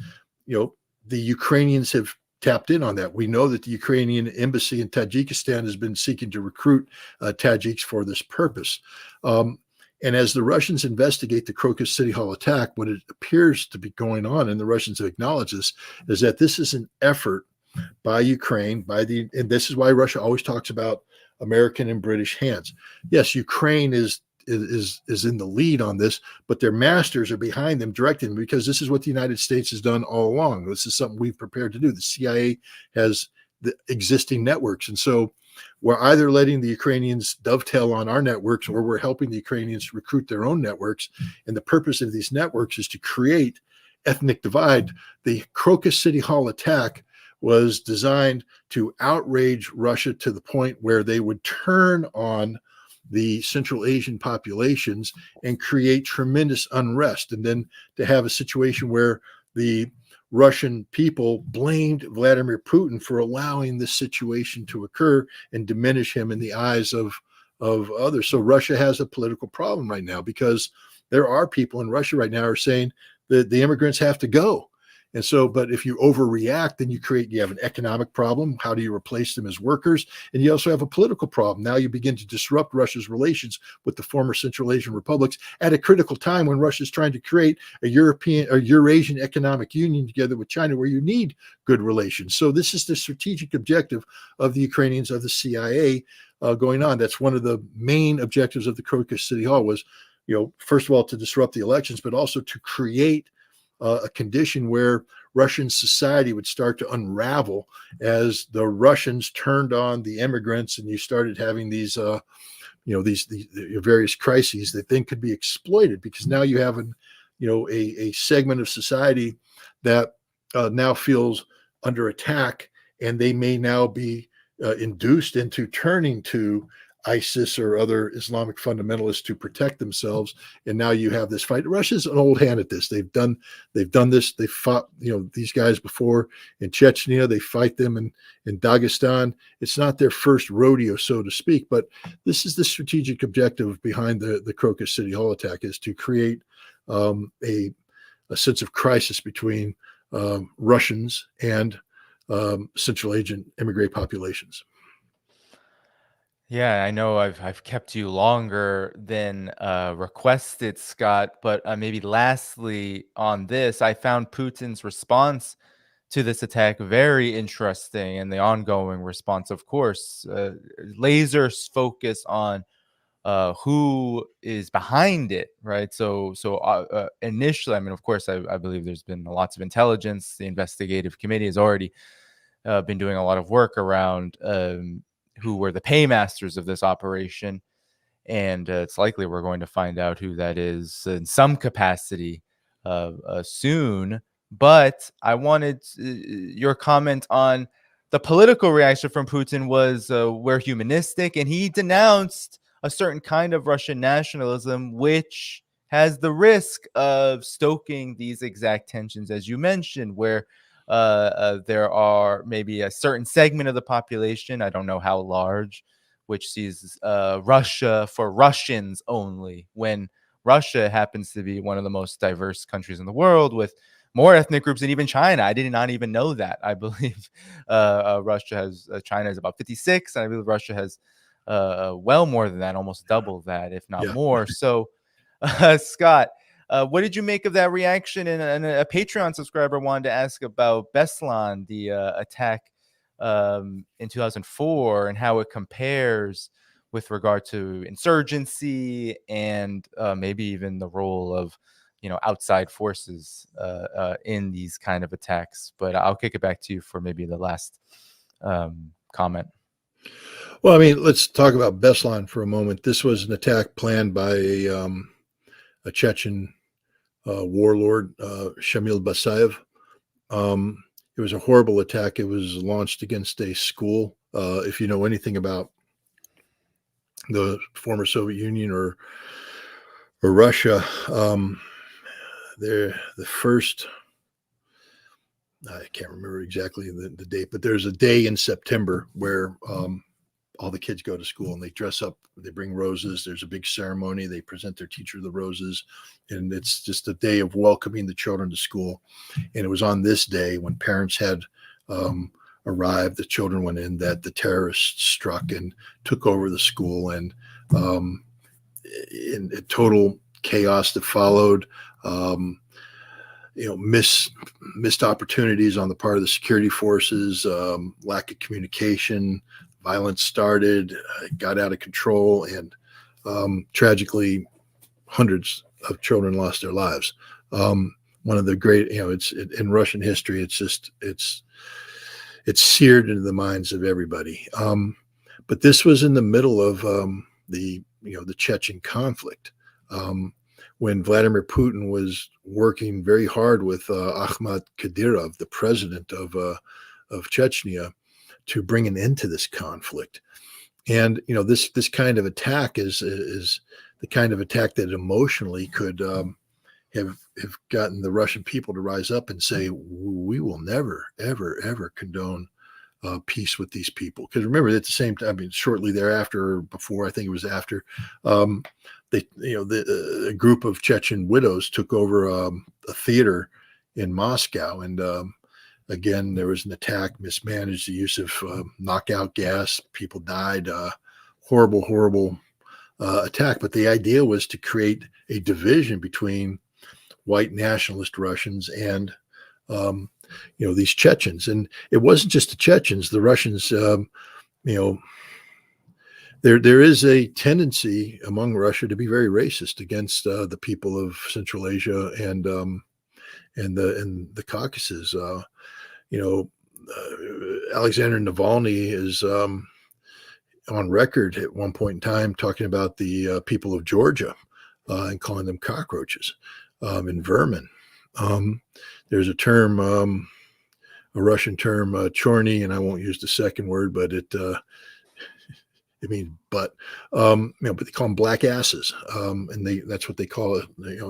the Ukrainians have tapped in on that. We know that the Ukrainian embassy in Tajikistan has been seeking to recruit Tajiks for this purpose. And as the Russians investigate the Crocus City Hall attack, what it appears to be going on, and the Russians have acknowledged this, is that this is an effort by Ukraine, and this is why Russia always talks about American and British hands. Yes, Ukraine is in the lead on this, but their masters are behind them, directing them, because this is what the United States has done all along. This is something we've prepared to do. The CIA has the existing networks. And so we're either letting the Ukrainians dovetail on our networks, or we're helping the Ukrainians recruit their own networks. And the purpose of these networks is to create ethnic divide. The Crocus City Hall attack was designed to outrage Russia to the point where they would turn on the Central Asian populations and create tremendous unrest. And then to have a situation where the Russian people blamed Vladimir Putin for allowing this situation to occur and diminish him in the eyes of others. So Russia has a political problem right now, because there are people in Russia right now who are saying that the immigrants have to go. And so, but if you overreact, then you have an economic problem. How do you replace them as workers? And you also have a political problem. Now you begin to disrupt Russia's relations with the former Central Asian republics at a critical time when Russia is trying to create a Eurasian economic union together with China, where you need good relations. So this is the strategic objective of the Ukrainians, of the CIA going on. That's one of the main objectives of the Crocus City Hall was, first of all, to disrupt the elections, but also to create a condition where Russian society would start to unravel as the Russians turned on the immigrants, and you started having these various crises that then could be exploited, because now you have a segment of society that now feels under attack, and they may now be induced into turning to ISIS or other Islamic fundamentalists to protect themselves. And now you have this fight. Russia's an old hand at this. They've done this. They fought, these guys before in Chechnya. They fight them in Dagestan. It's not their first rodeo, so to speak, but this is the strategic objective behind the Crocus City Hall attack, is to create a sense of crisis between Russians and Central Asian immigrant populations. Yeah, I know I've kept you longer than requested, Scott, but maybe lastly on this, I found Putin's response to this attack very interesting, and the ongoing response, of course, laser focus on who is behind it, right? So initially, I mean, of course, I believe there's been lots of intelligence. The investigative committee has already been doing a lot of work around who were the paymasters of this operation. And it's likely we're going to find out who that is in some capacity soon. But I wanted your comment on the political reaction from Putin was we're humanistic, and he denounced a certain kind of Russian nationalism, which has the risk of stoking these exact tensions, as you mentioned, where there are maybe a certain segment of the population, I don't know how large, which sees Russia for Russians only, when Russia happens to be one of the most diverse countries in the world with more ethnic groups than even China. I did not even know that. I believe Russia has, China is about 56, and I believe Russia has well more than that, almost double that, if not more. So, Scott, what did you make of that reaction? And a Patreon subscriber wanted to ask about Beslan, the attack in 2004, and how it compares with regard to insurgency and maybe even the role of outside forces in these kind of attacks. But I'll kick it back to you for maybe the last comment. Well, I mean, let's talk about Beslan for a moment. This was an attack planned by a Chechen warlord, Shamil Basayev. It was a horrible attack. It was launched against a school. If you know anything about the former Soviet Union or Russia, the first, I can't remember exactly the date, but there's a day in September where all the kids go to school and they dress up, they bring roses. There's a big ceremony. They present their teacher the roses, and it's just a day of welcoming the children to school. And it was on this day, when parents had arrived, the children went in, that the terrorists struck and took over the school, and in total chaos that followed. Missed opportunities on the part of the security forces, lack of communication. Violence started, got out of control, and tragically, hundreds of children lost their lives. One of the great, it's in Russian history. It's seared into the minds of everybody. But this was in the middle of the Chechen conflict, when Vladimir Putin was working very hard with Ahmad Kadyrov, the president of Chechnya, to bring an end to this conflict. And this kind of attack is the kind of attack that emotionally could have gotten the Russian people to rise up and say, we will never, ever, ever condone peace with these people. Because remember, at the same time, I mean, shortly thereafter, or before, I think it was after, a group of Chechen widows took over a theater in Moscow, and again, there was an attack, mismanaged, the use of knockout gas. People died. Horrible attack. But the idea was to create a division between white nationalist Russians and, these Chechens. And it wasn't just the Chechens. The Russians, there is a tendency among Russia to be very racist against the people of Central Asia and the Caucasus. Alexander Navalny is on record at one point in time talking about the people of Georgia and calling them cockroaches and vermin. There's a term, a Russian term, chorny, and I won't use the second word, but It means butt. But they call them black asses, and that's what they call it.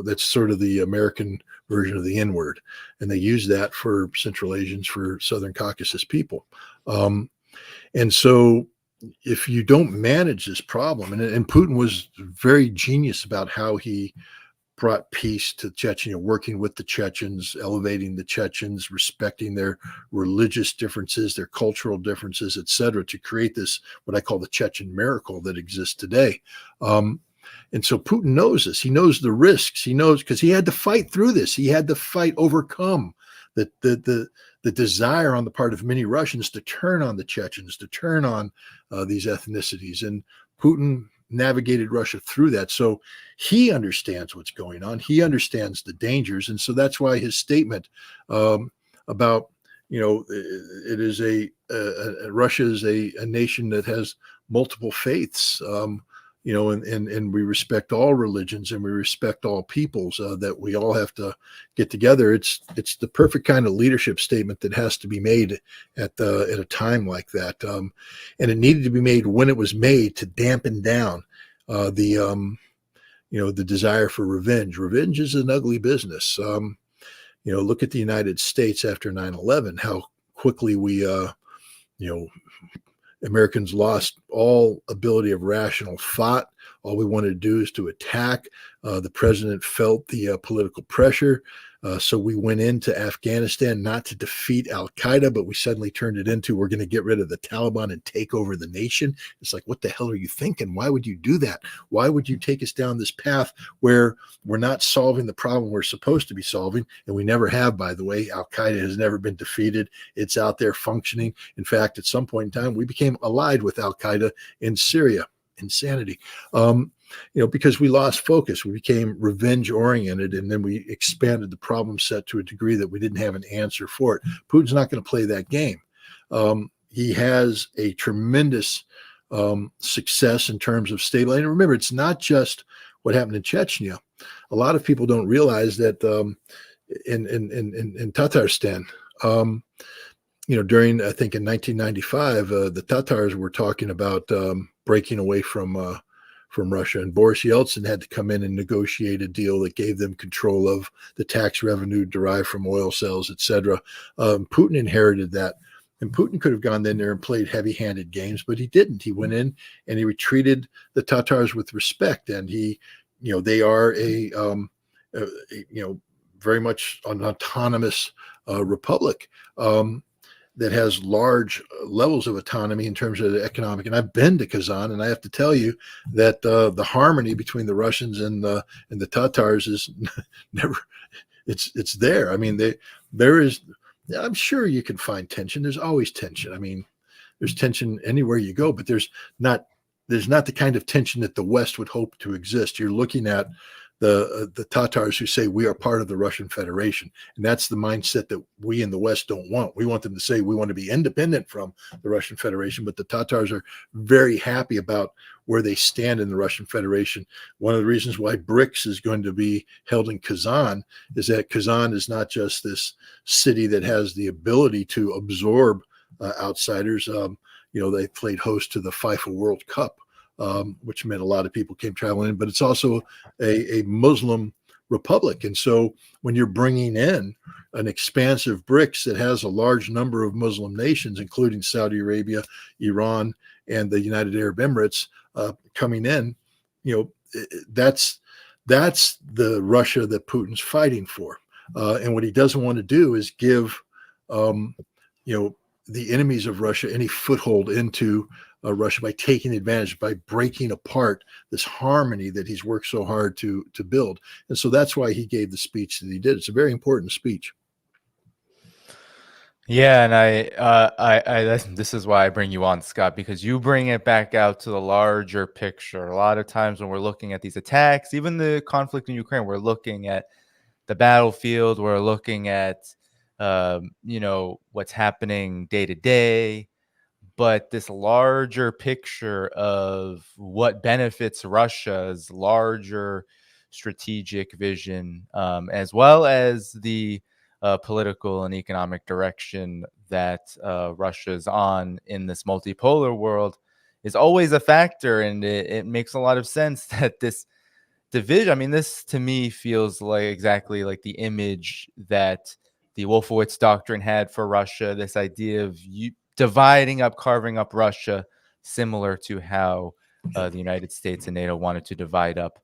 That's sort of the American version of the N word, and they use that for Central Asians, for Southern Caucasus people. And so, if you don't manage this problem, and Putin was very genius about how he brought peace to Chechnya, working with the Chechens, elevating the Chechens, respecting their religious differences, their cultural differences, etc., to create this, what I call the Chechen miracle that exists today. And so Putin knows this. He knows the risks. He knows, because he had to fight through this. He had to overcome the desire on the part of many Russians to turn on the Chechens, to turn on these ethnicities. And Putin navigated Russia through that. So he understands what's going on. He understands the dangers. And so that's why his statement about, it is Russia is a nation that has multiple faiths, and we respect all religions and we respect all peoples, that we all have to get together. It's the perfect kind of leadership statement that has to be made at a time like that. And it needed to be made when it was made, to dampen down the desire for revenge. Revenge is an ugly business. Look at the United States after 9/11, how quickly we, Americans lost all ability of rational thought. All we wanted to do is to attack. The president felt the political pressure. So we went into Afghanistan not to defeat al-Qaeda, but we suddenly turned it into, we're going to get rid of the Taliban and take over the nation. It's like, what the hell are you thinking? Why would you do that? Why would you take us down this path where we're not solving the problem we're supposed to be solving? And we never have, by the way. Al-Qaeda has never been defeated. It's out there functioning. In fact, at some point in time, we became allied with al-Qaeda in Syria. Insanity. Because we lost focus. We became revenge oriented, and then we expanded the problem set to a degree that we didn't have an answer for it. Putin's not going to play that game. He has a tremendous success in terms of stability. And remember, it's not just what happened in Chechnya. A lot of people don't realize that in Tatarstan, during, I think in 1995, the Tatars were talking about breaking away from Russia, and Boris Yeltsin had to come in and negotiate a deal that gave them control of the tax revenue derived from oil sales, etc. Putin inherited that, and Putin could have gone in there and played heavy-handed games, but he didn't. He went in and he treated the Tatars with respect, and they are very much an autonomous republic. That has large levels of autonomy in terms of the economic. And I've been to Kazan, and I have to tell you that the harmony between the Russians and the Tatars is never. It's there. I mean, there is. I'm sure you can find tension. There's always tension. I mean, there's tension anywhere you go, but there's not the kind of tension that the West would hope to exist. You're looking at the Tatars who say we are part of the Russian Federation. And that's the mindset that we in the West don't want. We want them to say we want to be independent from the Russian Federation, but the Tatars are very happy about where they stand in the Russian Federation. One of the reasons why BRICS is going to be held in Kazan is that Kazan is not just this city that has the ability to absorb outsiders. They played host to the FIFA World Cup, which meant a lot of people came traveling in, but it's also a Muslim republic. And so when you're bringing in an expansive BRICS that has a large number of Muslim nations, including Saudi Arabia, Iran, and the United Arab Emirates coming in, that's the Russia that Putin's fighting for. And what he doesn't want to do is give, the enemies of Russia any foothold into Russia by taking advantage, by breaking apart this harmony that he's worked so hard to build. And so that's why he gave the speech that he did. It's a very important speech. Yeah, and I this is why I bring you on, Scott, because you bring it back out to the larger picture. A lot of times when we're looking at these attacks, even the conflict in Ukraine, we're looking at the battlefield, we're looking at what's happening day to day. But this larger picture of what benefits Russia's larger strategic vision, as well as the political and economic direction that Russia's on in this multipolar world, is always a factor, and it makes a lot of sense that this division. I mean, this to me feels like exactly like the image that the Wolfowitz doctrine had for Russia. This idea of dividing up, carving up Russia, similar to how the United States and NATO wanted to divide up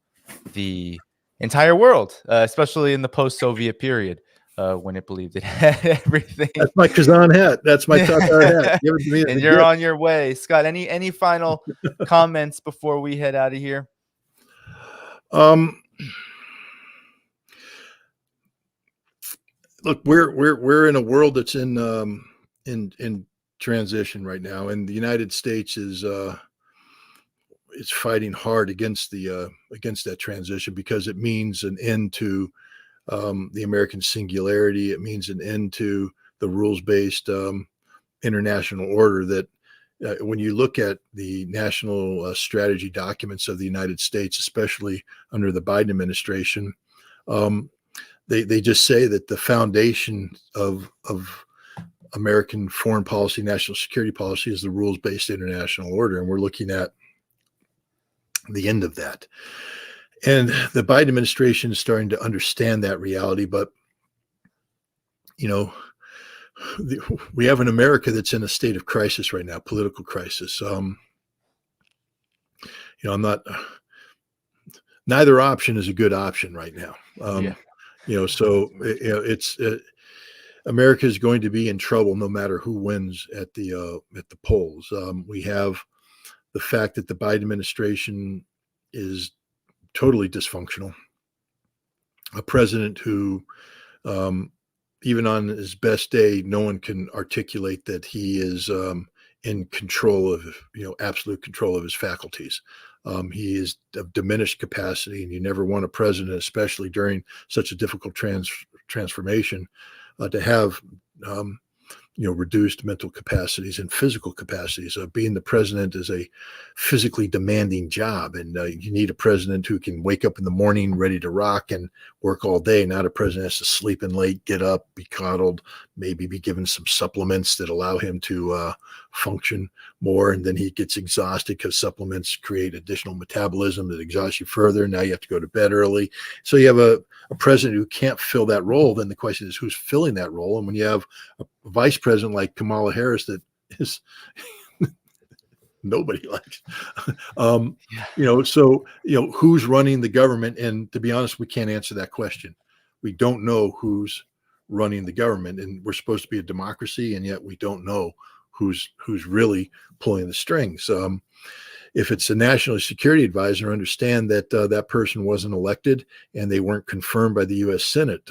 the entire world, especially in the post-Soviet period, when it believed it had everything. That's my Kazan hat. That's my Tatar hat. Give it to me. And you're on your way, Scott. Any final comments before we head out of here? Look, we're in a world that's in transition right now, and the United States is fighting hard against that transition, because it means an end to the American singularity. It means an end to the rules-based international order that when you look at the national strategy documents of the United States, especially under the Biden administration, they just say that the foundation of American foreign policy, national security policy, is the rules-based international order. And we're looking at the end of that. And the Biden administration is starting to understand that reality. But, we have an America that's in a state of crisis right now, political crisis. Neither option is a good option right now. It's America is going to be in trouble no matter who wins at the polls. We have the fact that the Biden administration is totally dysfunctional. A president who, even on his best day, no one can articulate that he is in control of, absolute control of his faculties. He is of diminished capacity, and you never want a president, especially during such a difficult transformation, to have reduced mental capacities and physical capacities. Being the president is a physically demanding job, and you need a president who can wake up in the morning ready to rock and work all day. Not a president has to sleep in late, get up, be coddled, maybe be given some supplements that allow him to function more, and then he gets exhausted because supplements create additional metabolism that exhausts you further. Now you have to go to bed early. So you have a president who can't fill that role. Then the question is, who's filling that role? And when you have a vice president like Kamala Harris that is nobody likes, who's running the government? And to be honest, we can't answer that question. We don't know who's running the government, and we're supposed to be a democracy, and yet we don't know who's really pulling the strings. If it's a national security advisor, understand that that person wasn't elected and they weren't confirmed by the U.S. Senate.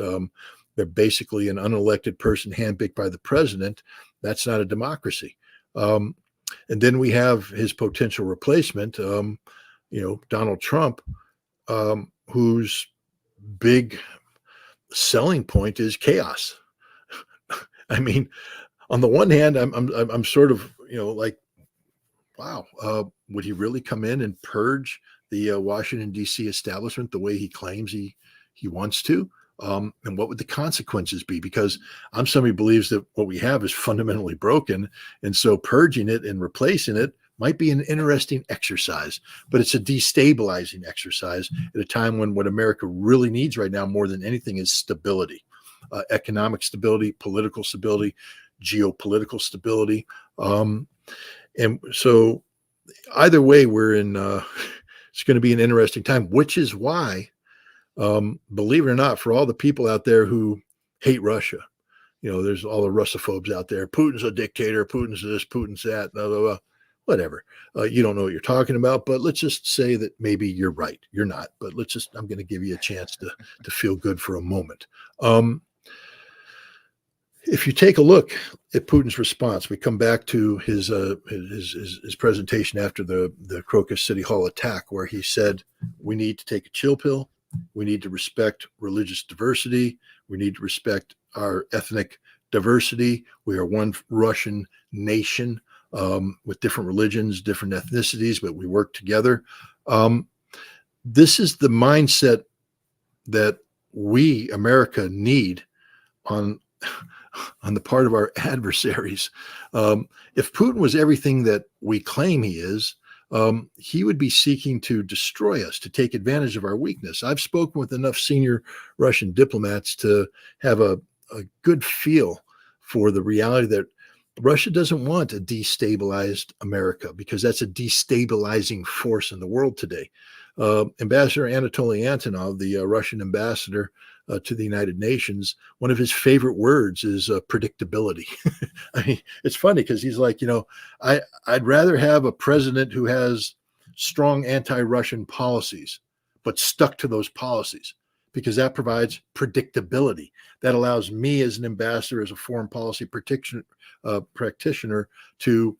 They're basically an unelected person handpicked by the president. That's not a democracy. And then we have his potential replacement, Donald Trump, whose big selling point is chaos. I mean, on the one hand, I'm sort of, like, wow, would he really come in and purge the Washington, D.C. establishment the way he claims he wants to? And what would the consequences be? Because I'm somebody who believes that what we have is fundamentally broken. And so purging it and replacing it might be an interesting exercise, but it's a destabilizing exercise at a time when what America really needs right now more than anything is stability, economic stability, political stability, geopolitical stability. And so either way, we're in, it's going to be an interesting time, which is why, believe it or not, for all the people out there who hate Russia, there's all the Russophobes out there. Putin's a dictator. Putin's this, Putin's that, blah, blah, blah. Whatever. You don't know what you're talking about, but let's just say that maybe you're right. You're not, but I'm going to give you a chance to feel good for a moment. If you take a look at Putin's response, we come back to his presentation after the Crocus City Hall attack, where he said, we need to take a chill pill. We need to respect religious diversity. We need to respect our ethnic diversity. We are one Russian nation with different religions, different ethnicities, but we work together. This is the mindset that we, America, need on on the part of our adversaries. If Putin was everything that we claim he is, he would be seeking to destroy us, to take advantage of our weakness. I've spoken with enough senior Russian diplomats to have a good feel for the reality that Russia doesn't want a destabilized America, because that's a destabilizing force in the world today. Ambassador Anatoly Antonov, the Russian ambassador to the United Nations, one of his favorite words is predictability. I mean, it's funny because he's like, I'd rather have a president who has strong anti-Russian policies, but stuck to those policies, because that provides predictability. That allows me as an ambassador, as a foreign policy practitioner, to,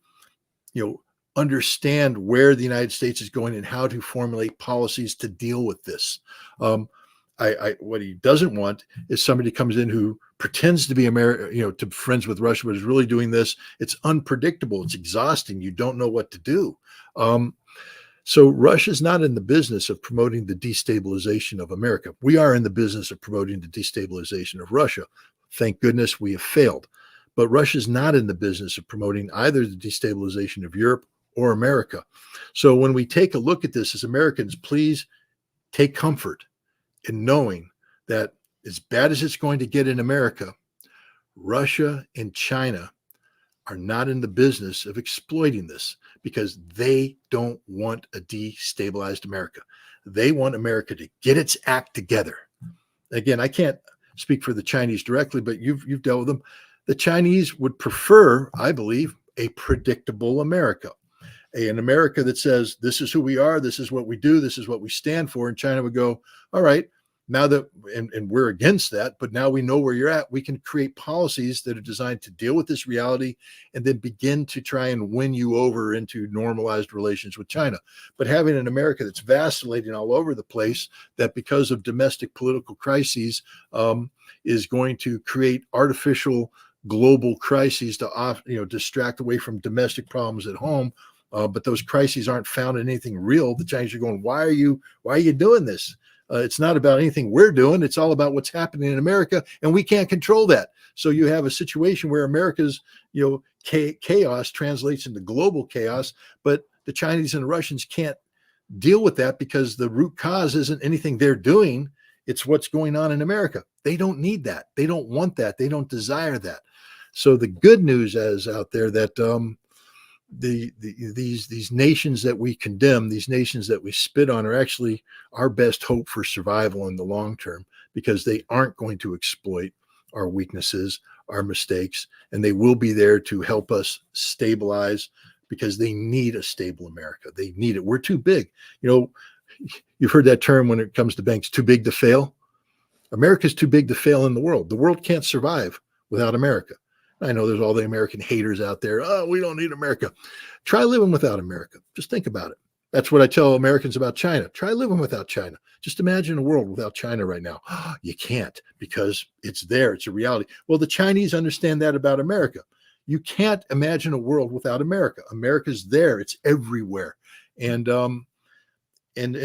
understand where the United States is going and how to formulate policies to deal with this. What he doesn't want is somebody comes in who pretends to be to friends with Russia, but is really doing this. It's unpredictable. It's exhausting. You don't know what to do. So Russia's not in the business of promoting the destabilization of America. We are in the business of promoting the destabilization of Russia. Thank goodness we have failed. But Russia's not in the business of promoting either the destabilization of Europe or America. So when we take a look at this as Americans, please take comfort in knowing that as bad as it's going to get in America, Russia and China are not in the business of exploiting this, because they don't want a destabilized America. They want America to get its act together. Again, I can't speak for the Chinese directly, but you've dealt with them. The Chinese would prefer, I believe, a predictable America, an America that says, this is who we are, this is what we do, this is what we stand for. And China would go, all right, now that, and we're against that, but now we know where you're at, we can create policies that are designed to deal with this reality and then begin to try and win you over into normalized relations with China. But having an America that's vacillating all over the place, that because of domestic political crises is going to create artificial global crises to distract away from domestic problems at home, but those crises aren't found in anything real. The Chinese are going, why are you doing this? It's not about anything we're doing. It's all about what's happening in America, and we can't control that. So you have a situation where America's, chaos translates into global chaos, but the Chinese and the Russians can't deal with that because the root cause isn't anything they're doing. It's what's going on in America. They don't need that. They don't want that. They don't desire that. So the good news is out there that these nations that we condemn, these nations that we spit on, are actually our best hope for survival in the long term, because they aren't going to exploit our weaknesses, our mistakes, and they will be there to help us stabilize, because they need a stable America. They need it. We're too big. You've heard that term when it comes to banks, too big to fail. America's too big to fail in the world. The world can't survive without America. I know there's all the American haters out there. Oh, we don't need America. Try living without America. Just think about it. That's what I tell Americans about China. Try living without China. Just imagine a world without China right now. You can't, because it's there. It's a reality. Well, the Chinese understand that about America. You can't imagine a world without America. America's there. It's everywhere. And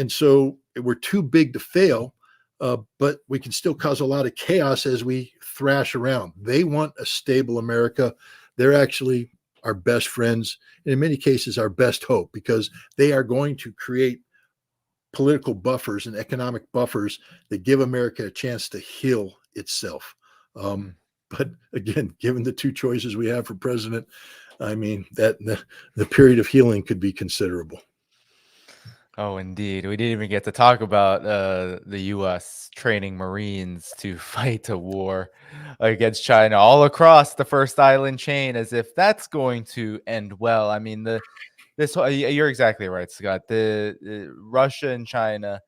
so we're too big to fail. But we can still cause a lot of chaos as we thrash around. They want a stable America. They're actually our best friends, and in many cases, our best hope, because they are going to create political buffers and economic buffers that give America a chance to heal itself. But again, given the two choices we have for president, I mean, that the period of healing could be considerable. Oh, indeed. We didn't even get to talk about the U.S. training Marines to fight a war against China all across the first island chain, as if that's going to end well. I mean, you're exactly right, Scott. The Russia and China,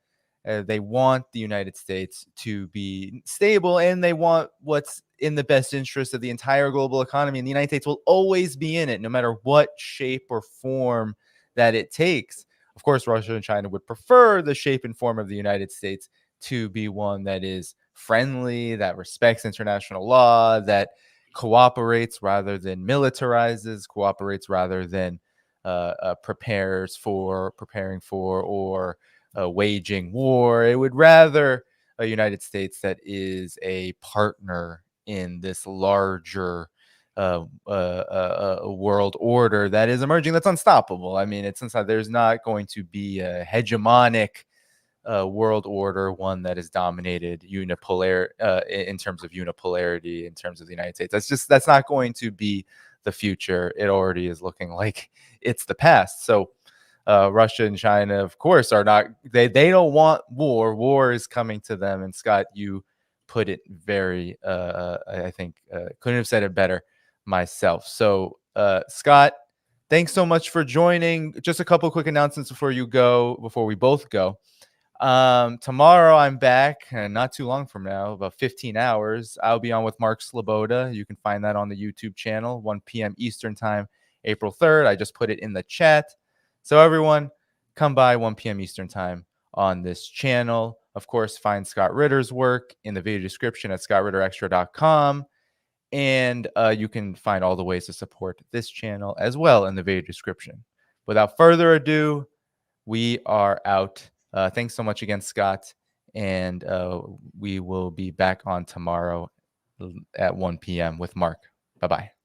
they want the United States to be stable, and they want what's in the best interest of the entire global economy. And the United States will always be in it, no matter what shape or form that it takes. Of course, Russia and China would prefer the shape and form of the United States to be one that is friendly, that respects international law, that cooperates rather than militarizes, cooperates rather than preparing for or waging war. It would rather a United States that is a partner in this larger world order that is emerging, that's unstoppable. I mean, it's inside. There's not going to be a hegemonic world order, one that is dominated unipolar in terms of unipolarity, in terms of the United States. That's not going to be the future. It already is looking like it's the past. So Russia and China, of course, are not, they don't want war. War is coming to them. And Scott, you put it very, I think, couldn't have said it better myself. So Scott, thanks so much for joining. Just a couple quick announcements before we both go. Tomorrow I'm back, and not too long from now, about 15 hours, I'll be on with Mark Sloboda. You can find that on the YouTube channel, 1 p.m. Eastern time, April 3rd. I just put it in the chat. So everyone, come by 1 p.m. Eastern time on this channel. Of course, find Scott Ritter's work in the video description at scottritterextra.com. And you can find all the ways to support this channel as well in the video description. Without further ado, we are out. Thanks so much again, Scott. And we will be back on tomorrow at 1 p.m. with Mark. Bye-bye.